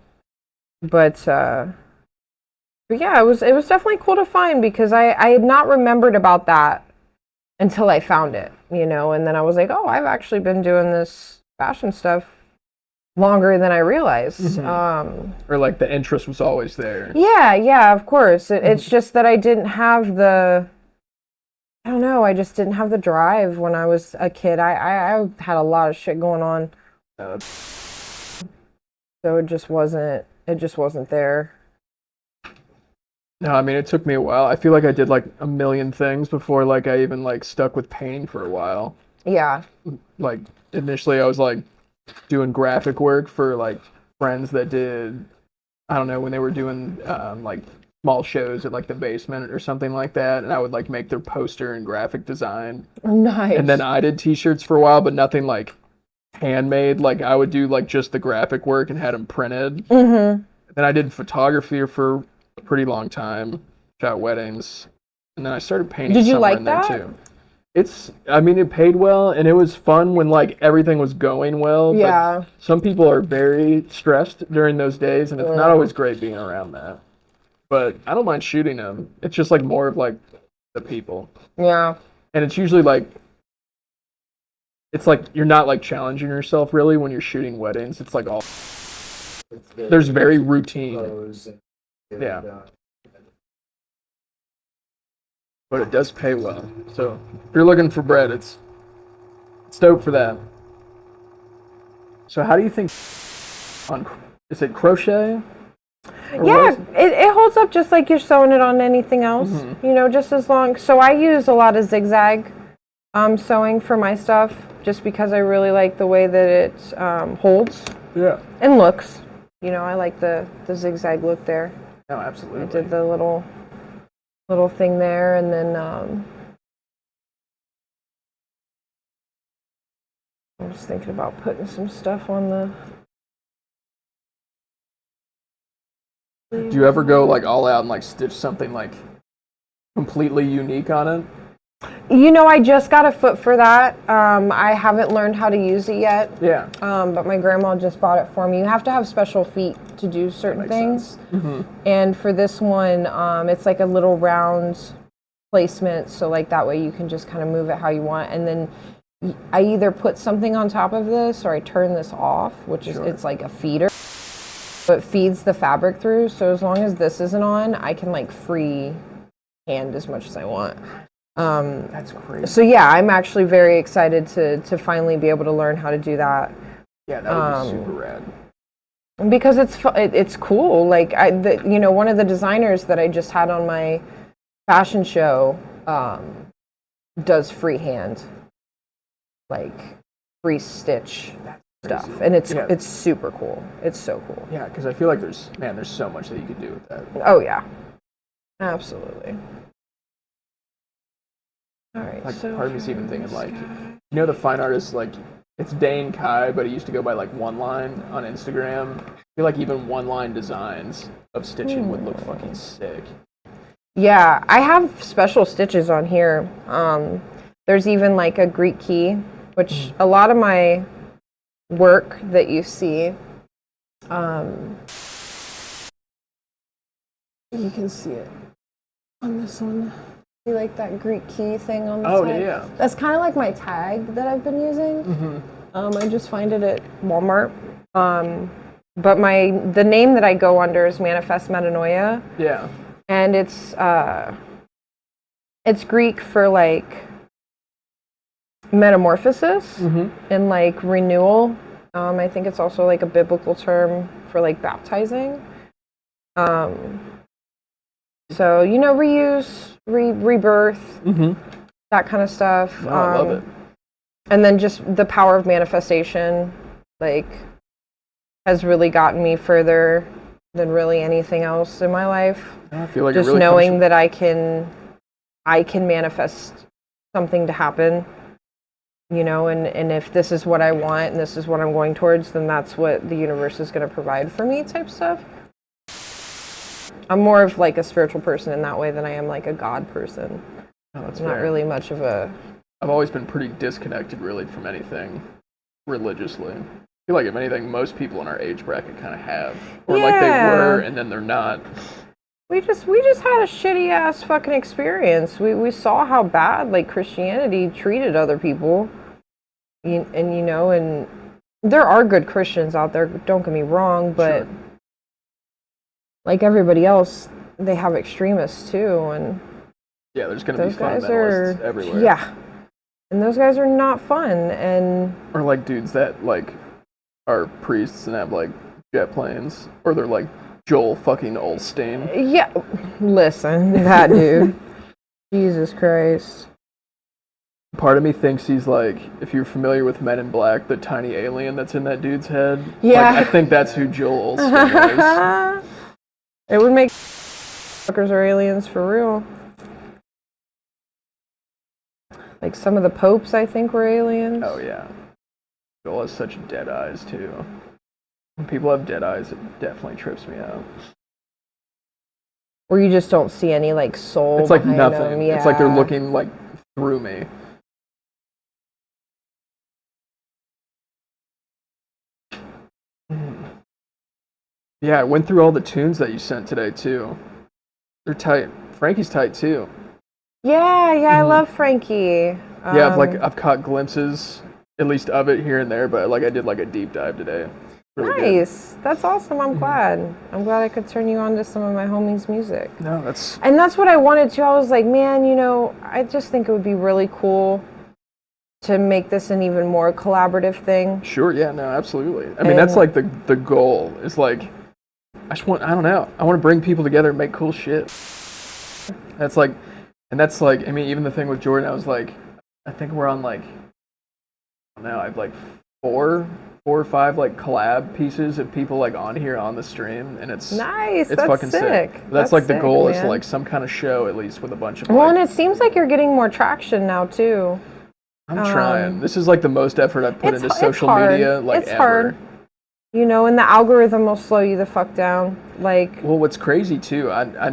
But yeah, it was definitely cool to find because I had not remembered about that until I found it, and then I was like, oh, I've actually been doing this fashion stuff longer than I realized. Or like the interest was always there. Yeah, of course. It's just that I didn't have I don't know, I just didn't have the drive when I was a kid. I had a lot of shit going on. So it just wasn't there. No, I mean, it took me a while. I feel like I did like a million things before like I even like stuck with painting for a while. Yeah. Like initially I was like doing graphic work for like friends that did, I don't know, when they were doing like small shows at like the basement or something like that, and I would like make their poster and graphic design. Nice. And then I did t-shirts for a while, but nothing like handmade. Like I would do like just the graphic work and had them printed. Then I did photography for a pretty long time, shot weddings, and then I started painting. Did you somewhere like in there that? too. I mean, it paid well, and it was fun when like everything was going well. Yeah. But some people are very stressed during those days, and it's not Yeah. always great being around that. But I don't mind shooting them. It's just like more of like the people, Yeah. and it's usually like it's like you're not like challenging yourself really when you're shooting weddings. It's like all there's very routine, Clothes and Yeah. uh, but it does pay well. So if you're looking for bread, it's dope for that. So how do you think on is it crochet? Or Yeah, what is it? it holds up just like you're sewing it on anything else. You know, just as long. So I use a lot of zigzag sewing for my stuff, just because I really like the way that it holds Yeah. and looks. You know, I like the zigzag look there. No, I absolutely. did the little thing there, and then I'm just thinking about putting some stuff on the. Do you ever go like all out and like stitch something like completely unique on it? You know, I just got a foot for that. I haven't learned how to use it yet. Yeah. But my grandma just bought it for me. You have to have special feet to do certain things. And for this one, it's like a little round placement, so like that way you can just kind of move it how you want. And then I either put something on top of this or I turn this off, which is it's like a feeder. So it feeds the fabric through. So as long as this isn't on, I can like free hand as much as I want. That's crazy. So yeah, I'm actually very excited to finally be able to learn how to do that. Yeah, that would be super rad. Because it's cool. Like you know, one of the designers that I just had on my fashion show does freehand, like free stitch stuff, and it's super cool. It's so cool. Yeah, because I feel like there's so much that you could do with that. Oh yeah, absolutely. All right. Like So part of me's even thinking like, you know, the fine artist like it's Dane Kai, but he used to go by like One Line on Instagram. I feel like even one line designs of stitching would look fucking sick. yeah, I have special stitches on here. There's even like a Greek key, which a lot of my work that you see, you can see it on this one. See like that Greek key thing on the Oh tag? yeah. That's kind of like my tag that I've been using. I just find it at Walmart. But the name that I go under is Manifest Metanoia, Yeah. and it's Greek for like metamorphosis and like renewal. I think it's also like a biblical term for like baptizing. So, you know, reuse, rebirth, that kind of stuff. Oh, I love it. And then just the power of manifestation, like, has really gotten me further than really anything else in my life. I feel like Just it really knowing that I can manifest something to happen, you know, and if this is what I want and this is what I'm going towards, then that's what the universe is going to provide for me type stuff. I'm more of like a spiritual person in that way than I am like a God person. Oh, that's I'm not fair. really much of a. I've always been pretty disconnected really from anything religiously. I feel like if anything, most people in our age bracket kind of have, or like they Yeah. were and then they're not. We just had a shitty ass fucking experience. We saw how bad like Christianity treated other people, and you know, and there are good Christians out there. Don't get me wrong, but Sure. like everybody else, they have extremists too, and Yeah, there's going to be those guys fundamentalists are everywhere. yeah, and those guys are not fun. And Or like dudes that like are priests and have like jet planes, or they're like Joel fucking Olstein. yeah, listen, that dude, Jesus Christ. Part of me thinks he's like, if you're familiar with Men in Black, the tiny alien that's in that dude's head. Yeah. Like, I think that's who Joel Olstein is. It would make fuckers are aliens for real. Like some of the popes, I think, were aliens. Oh yeah. Joel has such dead eyes too. When people have dead eyes, it definitely trips me out. Where you just don't see any like soul. It's like behind nothing. them. Yeah. It's like they're looking like through me. Yeah, I went through all the tunes that you sent today too. They're tight. Frankie's tight too. Yeah, I Mhm. love Frankie. Yeah, I've caught glimpses, at least of it here and there, but like I did like a deep dive today. Really good. Nice. That's awesome. I'm glad. I'm glad I could turn you on to some of my homies' music. No, that's And that's what I wanted to. I was like, man, I just think it would be really cool to make this an even more collaborative thing. sure. Yeah, no, absolutely. I mean, that's like the goal. Is like I don't know. I want to bring people together and make cool shit. That's like, and that's like, I mean, even the thing with Jordan, I was like, I think we're on like, I don't know, I have like four or five like collab pieces of people like on here on the stream, and it's Nice. it's That's fucking sick. That's like the sick, goal is man. like some kind of show at least with a bunch of. Well, like, and it seems like you're getting more traction now too. I'm trying. This is like the most effort I've put into it's social hard. media like It's ever. hard. And the algorithm will slow you the fuck down. Like Well, what's crazy too,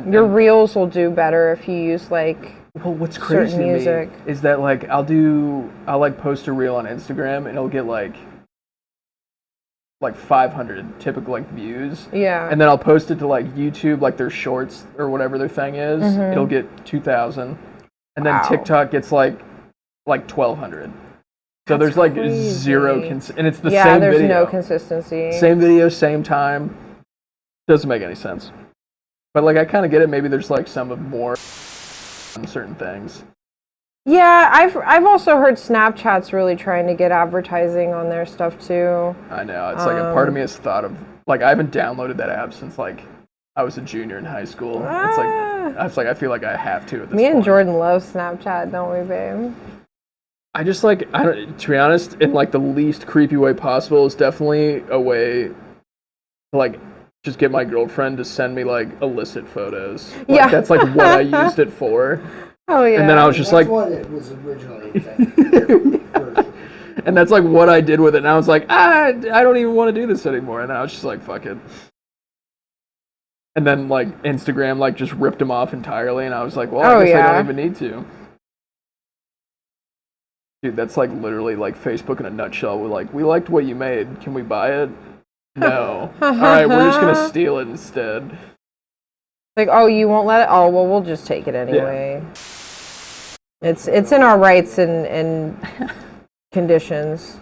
your reels will do better if you use like. well, what's crazy certain to music. me is that like I'll like post a reel on Instagram and it'll get like 500 typical like views. Yeah. And then I'll post it to like YouTube, like their shorts or whatever their thing is. It'll get 2,000, and then Wow. TikTok gets like 1,200. So That's there's like crazy. zero and it's the yeah, same there's video. no consistency. Same video, same time. Doesn't make any sense. But like I kind of get it. Maybe there's like some of more on certain things. Yeah, I've also heard Snapchat's really trying to get advertising on their stuff too. I know. It's like a part of me has thought of like I haven't downloaded that app since like I was a junior in high school. It's like I feel like I have to at this Me and point. Jordan love Snapchat, don't we, babe? I just like I don't. To be honest, in like the least creepy way possible, is definitely a way to like just get my girlfriend to send me like illicit photos. Like, Yeah. that's like what I used it for. Oh yeah. And then I was just That's like, what it was originally intended for. and that's like what I did with it. And I was like, I don't even want to do this anymore. And then I was just like, fuck it. And then like Instagram like just ripped them off entirely. And I was like, well, I guess I yeah. don't even need to. Dude, that's like literally like Facebook in a nutshell. We're like, we liked what you made. Can we buy it? No. All right, we're just gonna steal it instead. Like, oh, you won't let it? Oh, well, we'll just take it anyway. It's in our rights and conditions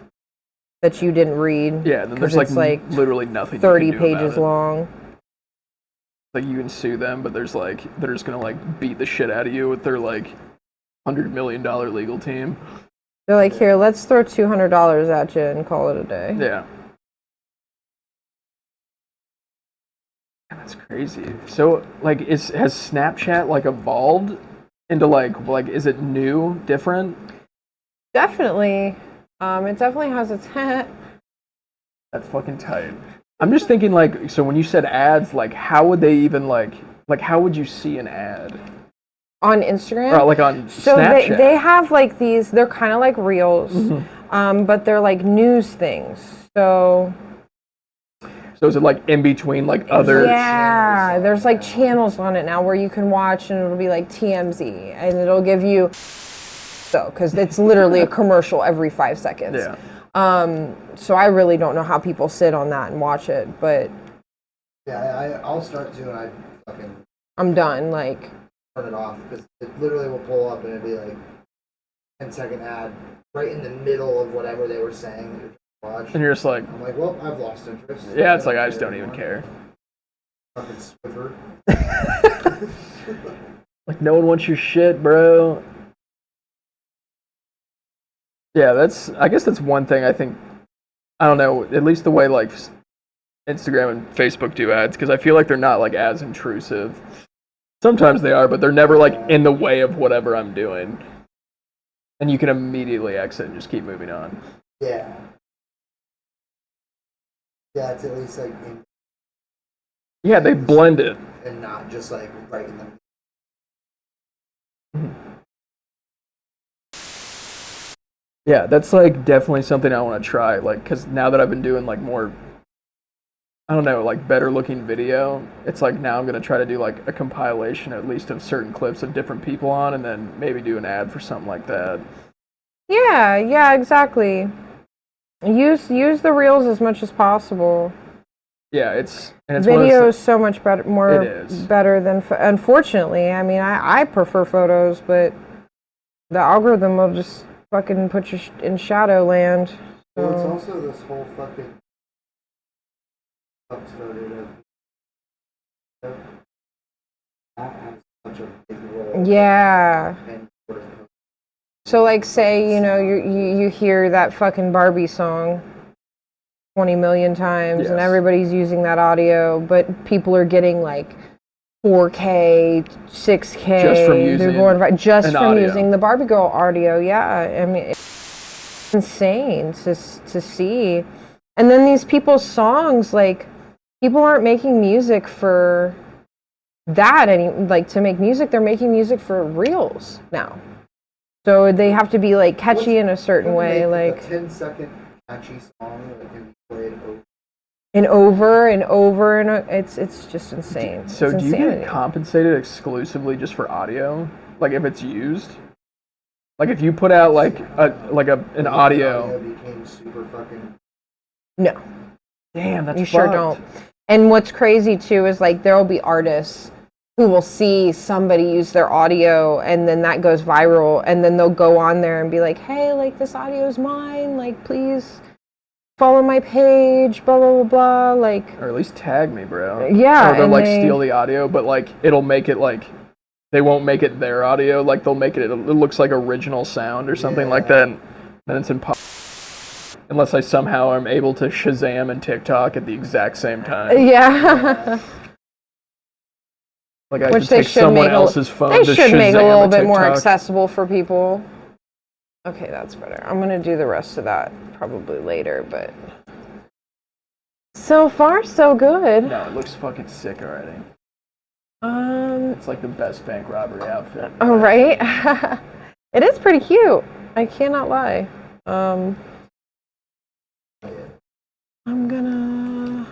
that you didn't read. Yeah, and then there's 'cause like, it's literally nothing. 30 you can do about pages it. long. Like you can sue them, but there's like they're just gonna like beat the shit out of you with their like $100 million legal team. They're like, here, let's throw $200 at you and call it a day. Yeah. That's crazy. So like has Snapchat like evolved into like is it new, different? Definitely. It definitely has its That's fucking tight. I'm just thinking like so when you said ads, like how would they even like how would you see an ad? on Instagram. Or like on So Snapchat. they have like these, they're kind of like reels, but they're like news things. So So is it like in between like other? yeah, there's like channels on it now where you can watch and it'll be like TMZ and it'll give you, so, because it's literally a commercial every 5 seconds. Yeah. So I really don't know how people sit on that and watch it, but Yeah, I'll start to, and I fucking I'm done. Like, turn it off because it literally will pull up and it'll be like 10-second ad right in the middle of whatever they were saying that you're trying to watch. And you're just like, I'm like, well, I've lost interest. yeah, it's like I just don't even care. Fucking Swiffer. Like no one wants your shit, bro. Yeah, I guess that's one thing I think, I don't know, at least the way like Instagram and Facebook do ads, because I feel like they're not like as intrusive. Sometimes they are, but they're never like in the way of whatever I'm doing. And you can immediately exit and just keep moving on. Yeah. Yeah, it's at least like in, Yeah, they blend it. and not just like right in the. Yeah, that's like definitely something I want to try. Like, because now that I've been doing like more, I don't know, like better looking video, it's like now I'm going to try to do like a compilation at least of certain clips of different people on and then maybe do an ad for something like that. yeah, exactly. Use the reels as much as possible. Yeah, it's one of Video those is so much better, more It is. better than. Unfortunately, I mean, I prefer photos, but the algorithm will just fucking put you in shadow land. Well, it's So, also this whole fucking stuff started of that has such a big role. yeah. And sort of So, like, say you hear that fucking Barbie song 20 million times, and Yes. everybody's using that audio, but people are getting like 4K, 6K. Just from They're using going just an from audio. using the Barbie girl audio. Yeah, I mean, it's insane to see. And then these people's songs, like, people aren't making music for that like to make music. They're making music for reels now. So they have to be like catchy in a certain way, like a 10-second catchy song that can be played over. and over, and it's just insane. So It's do you insanity. get compensated exclusively just for audio? Like if it's used? Like if you put out like an audio. Became super fucking. No, Damn, that's you sure fucked. don't. And what's crazy too is like there will be artists who will see somebody use their audio and then that goes viral, and then they'll go on there and be like, hey, like this audio is mine, like please follow my page, blah blah blah blah, like Or at least tag me, bro. Yeah, Or they'll and like they- steal the audio, but like it'll make it like they won't make it their audio. Like they'll make it looks like original sound or something like that. And then it's impossible unless I somehow am able to Shazam and TikTok at the exact same time. yeah. Like I Which have to they take should someone make else's phone They to should make a Shazam little bit more TikTok. accessible for people. Okay, that's better. I'm gonna do the rest of that probably later, but so far so good. No, it looks fucking sick already. Um. It's like the best bank robbery outfit. Oh right. It is pretty cute. I cannot lie. I'm gonna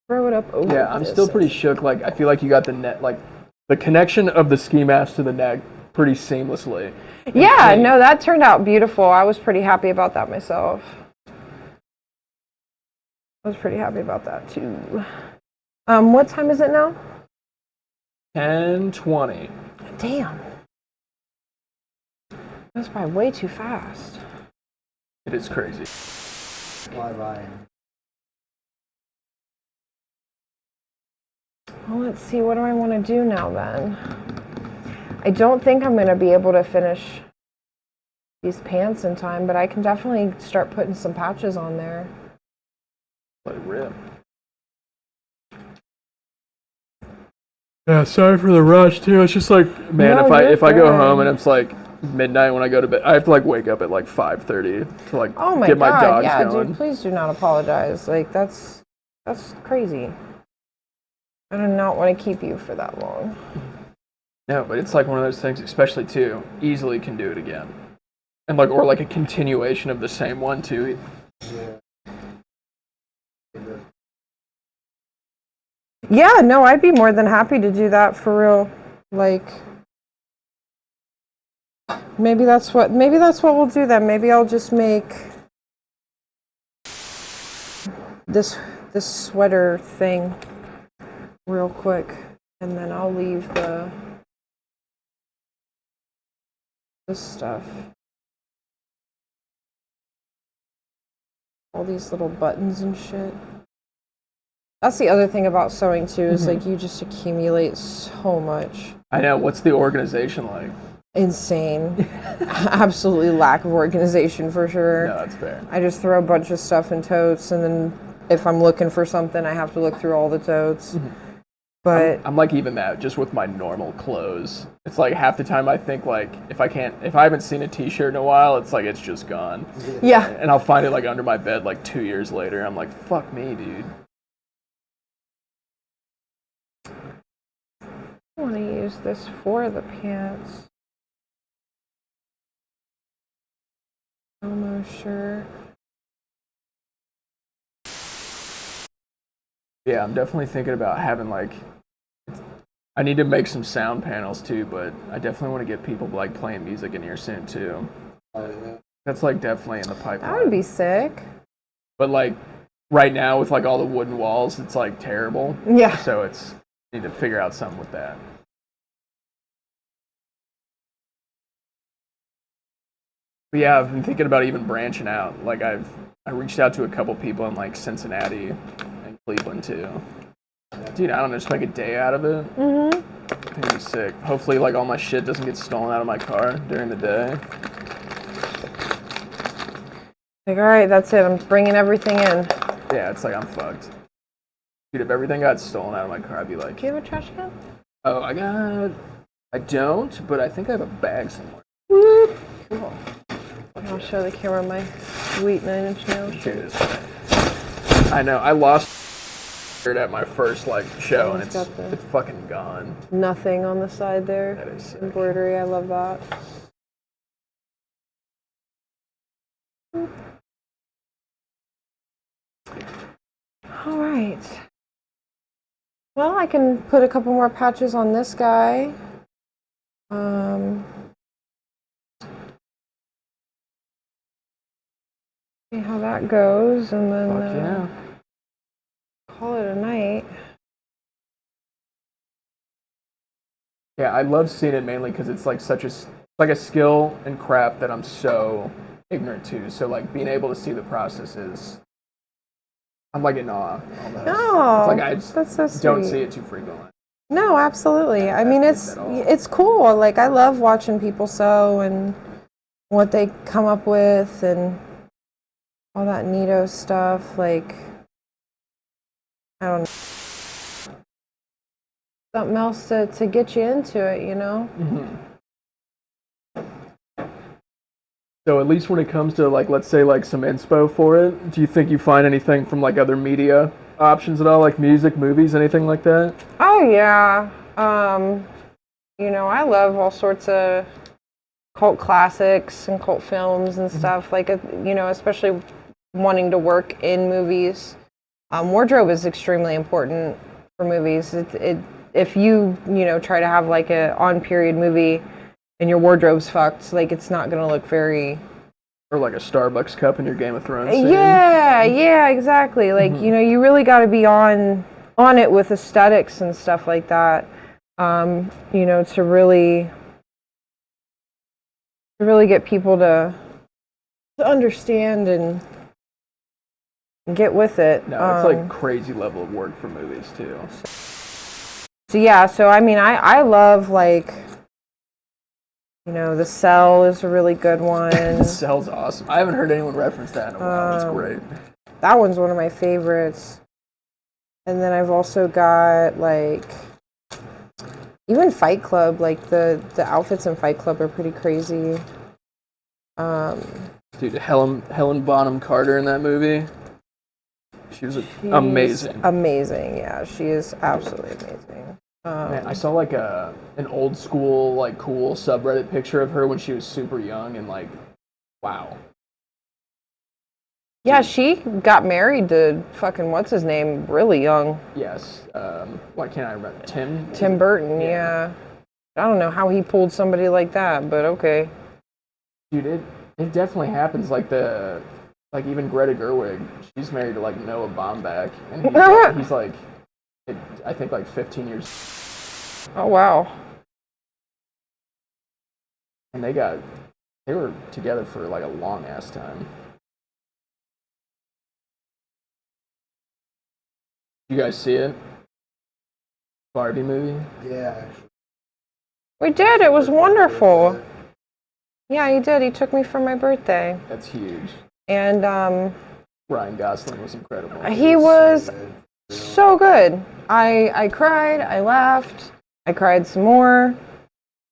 throw it up over. Yeah, I'm this. still pretty shook. Like I feel like you got the net, like the connection of the ski mask to the neck pretty seamlessly. Yeah, no, that turned out beautiful. I was pretty happy about that myself. I was pretty happy about that too. What time is it now? 10:20. Damn. That's by way too fast. It is crazy. Fly by. Well, let's see. What do I want to do now then? I don't think I'm going to be able to finish these pants in time, but I can definitely start putting some patches on there. Let it rip. Yeah, sorry for the rush too. It's just like, man, No, if I you're go good. home and it's like midnight when I go to bed, I have to like wake up at like 5:30 to like Oh my get my god, dogs yeah, going. dude, please do not apologize. Like that's crazy. I do not want to keep you for that long. No, but it's like one of those things, especially too, easily can do it again. And like, or like a continuation of the same one too. Yeah, no, I'd be more than happy to do that for real. Like maybe that's what we'll do then. Maybe I'll just make this sweater thing real quick, and then I'll leave this stuff. All these little buttons and shit. That's the other thing about sewing too, is like you just accumulate so much. I know. What's the organization like? Insane. Absolutely lack of organization for sure. No, that's fair. I just throw a bunch of stuff in totes, and then if I'm looking for something, I have to look through all the totes. But I'm like even that just with my normal clothes. It's like half the time I think like if I haven't seen a t-shirt in a while, it's like it's just gone. yeah, And I'll find it like under my bed like 2 years later. I'm like, fuck me, dude. I want to use this for the pants. Almost sure. Yeah, I'm definitely thinking about having like, I need to make some sound panels too, but I definitely want to get people like playing music in here soon too. That's like definitely in the pipeline. That would be sick. But like, right now with like all the wooden walls, it's like terrible. Yeah. So need to figure out something with that. But yeah, I've been thinking about even branching out. Like I reached out to a couple people in like Cincinnati and Cleveland too. Dude, I don't know, just make a day out of it. I think it'd be sick. Hopefully like all my shit doesn't get stolen out of my car during the day. Like, all right, that's it. I'm bringing everything in. Yeah, it's like I'm fucked. Dude, if everything got stolen out of my car, I'd be like, Do you have a trash can? oh, I don't, but I think I have a bag somewhere. Cool. I'll show the camera my sweet 9-inch nails. Here it is. I know, I lost it at my first like show, and it's fucking gone. Nothing on the side there. That is sick. Embroidery, I love that. All right. Well, I can put a couple more patches on this guy. See how that goes, and then Yeah. call it a night. Yeah, I love seeing it mainly because it's like like a skill and craft that I'm so ignorant to. So like being able to see the processes, I'm like in awe. Almost. No, It's like I just that's so sweet. don't see it too frequently. No, absolutely. I mean, at all. it's cool. Like, I love watching people sew and what they come up with and all that neato stuff. Like, I don't know. Something else to get you into it, you know? So at least when it comes to like, let's say like some inspo for it, do you think you find anything from like other media options at all, like music, movies, anything like that? Oh, yeah. You know, I love all sorts of cult classics and cult films and stuff. Like, you know, especially wanting to work in movies. Wardrobe is extremely important for movies. If you know, try to have like a on-period movie and your wardrobe's fucked, like, it's not gonna look very... Or like a Starbucks cup in your Game of Thrones scene. Yeah, exactly. Like, you know, you really got to be on it with aesthetics and stuff like that. You know, to really get people to understand and get with it. No, it's like crazy level of work for movies too. So yeah, so I mean, I love, like, you know, The Cell is a really good one. The Cell's awesome. I haven't heard anyone reference that in a while. It's great. That one's one of my favorites. And then I've also got, like, even Fight Club. Like, the outfits in Fight Club are pretty crazy. Dude, Helen Bonham Carter in that movie. She was amazing. Amazing, yeah. She is absolutely amazing. Man, I saw like an old school, like, cool subreddit picture of her when she was super young, and like, wow. Yeah, she got married to fucking what's his name really young. Yes. Why can't I remember? Tim Burton, yeah. I don't know how he pulled somebody like that, but okay. Dude, it definitely happens. Like even Greta Gerwig, she's married to like Noah Baumbach, and he's like, I think like 15 years. Oh wow. And they were together for like a long ass time. You guys see it? Barbie movie? Yeah. We did. It was wonderful. Yeah, he did. He took me for my birthday. That's huge. And Ryan Gosling was incredible. he was so good. I cried. I laughed. I cried some more.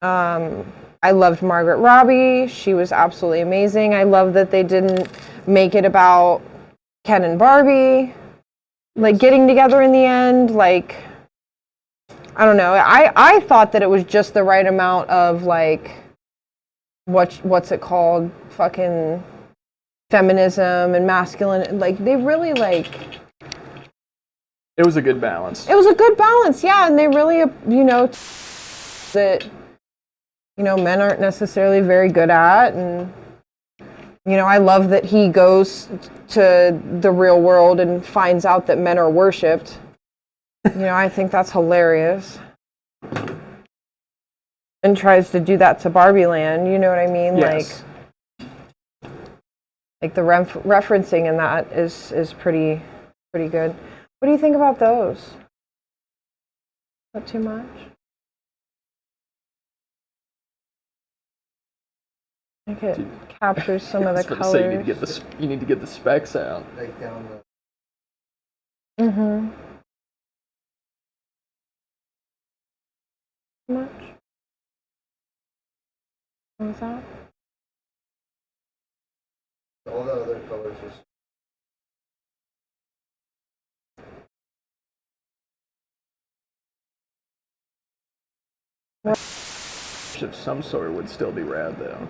I loved Margaret Robbie. She was absolutely amazing. I love that they didn't make it about Ken and Barbie, like, getting together in the end. Like, I don't know. I thought that it was just the right amount of, like, what's it called? Fucking feminism and masculine. Like, they really, like... It was a good balance. It was a good balance, yeah. And they really, you know, that, you know, men aren't necessarily very good at. And, You know, I love that he goes to the real world and finds out that men are worshipped. You know, I think that's hilarious. And tries to do that to Barbie Land, you know what I mean? Yes. Like the referencing in that is pretty good. What do you think about those? Is that too much? I think it captures some of the colors. So you need to get the specs out. Like down the. Mm-hmm. Too much? What was that? All the other colors are. Of some sort would still be rad though.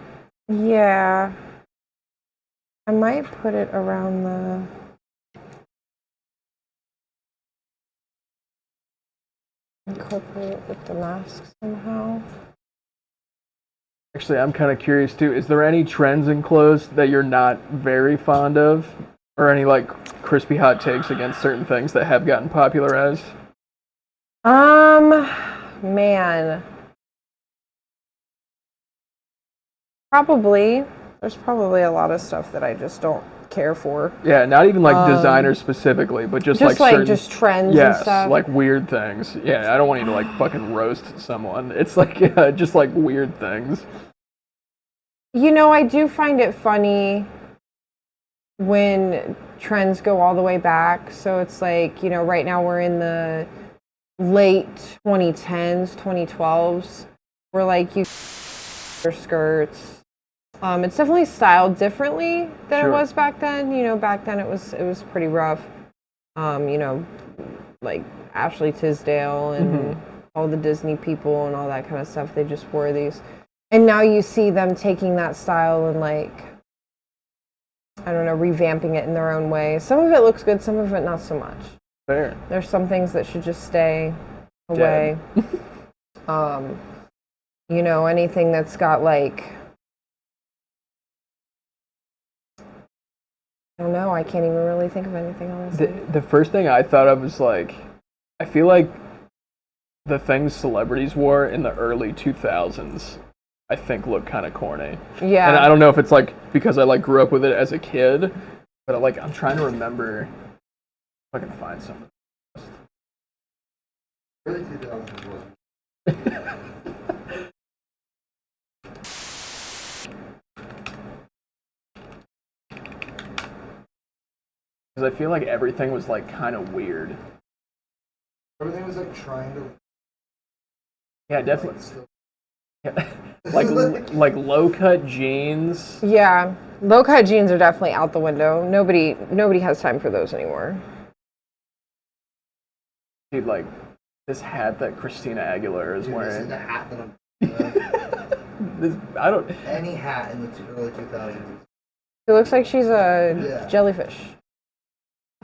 Yeah. I might put it around the... Incorporate it with the mask somehow. Actually, I'm kind of curious too. Is there any trends in clothes that you're not very fond of? Or any like crispy hot takes against certain things that have gotten popularized? Man. Probably. There's probably a lot of stuff that I just don't care for. Yeah, not even like designers specifically, but just like certain, just trends yes, and stuff. like weird things. Yeah, I don't want you to like fucking roast someone. It's like just like weird things. You know, I do find it funny when trends go all the way back. So it's like, you know, right now we're in the late 2010s, 2012s. We're like, you skirts. It's definitely styled differently than it was back then. You know, back then it was pretty rough. You know, like Ashley Tisdale and all the Disney people and all that kind of stuff. They just wore these. And now you see them taking that style and like, I don't know, revamping it in their own way. Some of it looks good, some of it not so much. Fair. There's some things that should just stay away. You know, anything that's got like, I don't know, I can't even really think of anything honestly. The first thing I thought of was like, I feel like the things celebrities wore in the early 2000s, I think look kind of corny. Yeah. And I don't know if it's like because I like grew up with it as a kid, but like I'm trying to remember if I can find something. Early 2000s was. Because I feel like everything was like kind of weird. Everything was like trying to. Yeah, definitely. Yeah. like low cut jeans. Yeah, low cut jeans are definitely out the window. Nobody has time for those anymore. Dude, like this hat that Christina Aguilera is wearing. This is the hat that I'm. I don't. Any hat in the early 2000s. It looks like she's a jellyfish.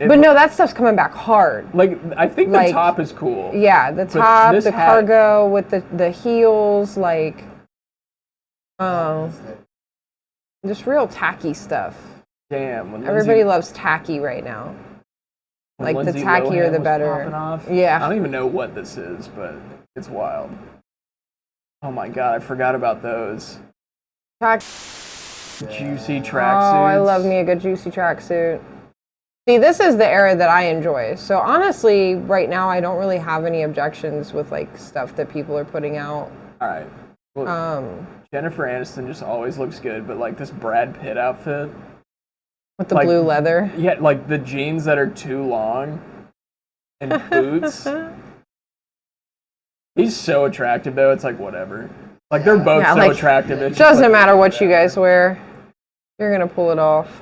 It, but no, that stuff's coming back hard. Like I think the top is cool. Yeah, the top, the cargo with the heels, like just real tacky stuff. Damn. Everybody loves tacky right now. Like Lindsay the tackier Lohan the was better. off. Yeah. I don't even know what this is, but it's wild. Oh my god, I forgot about those. Juicy tracksuits. Oh, I love me a good juicy tracksuit. See, this is the era that I enjoy. So honestly, right now I don't really have any objections with like stuff that people are putting out. All right. Well, Jennifer Aniston just always looks good, but like this Brad Pitt outfit with the blue leather. Yeah, like the jeans that are too long and boots. He's so attractive though. It's like whatever. Like they're both so attractive. It doesn't matter what you guys wear. You're gonna pull it off.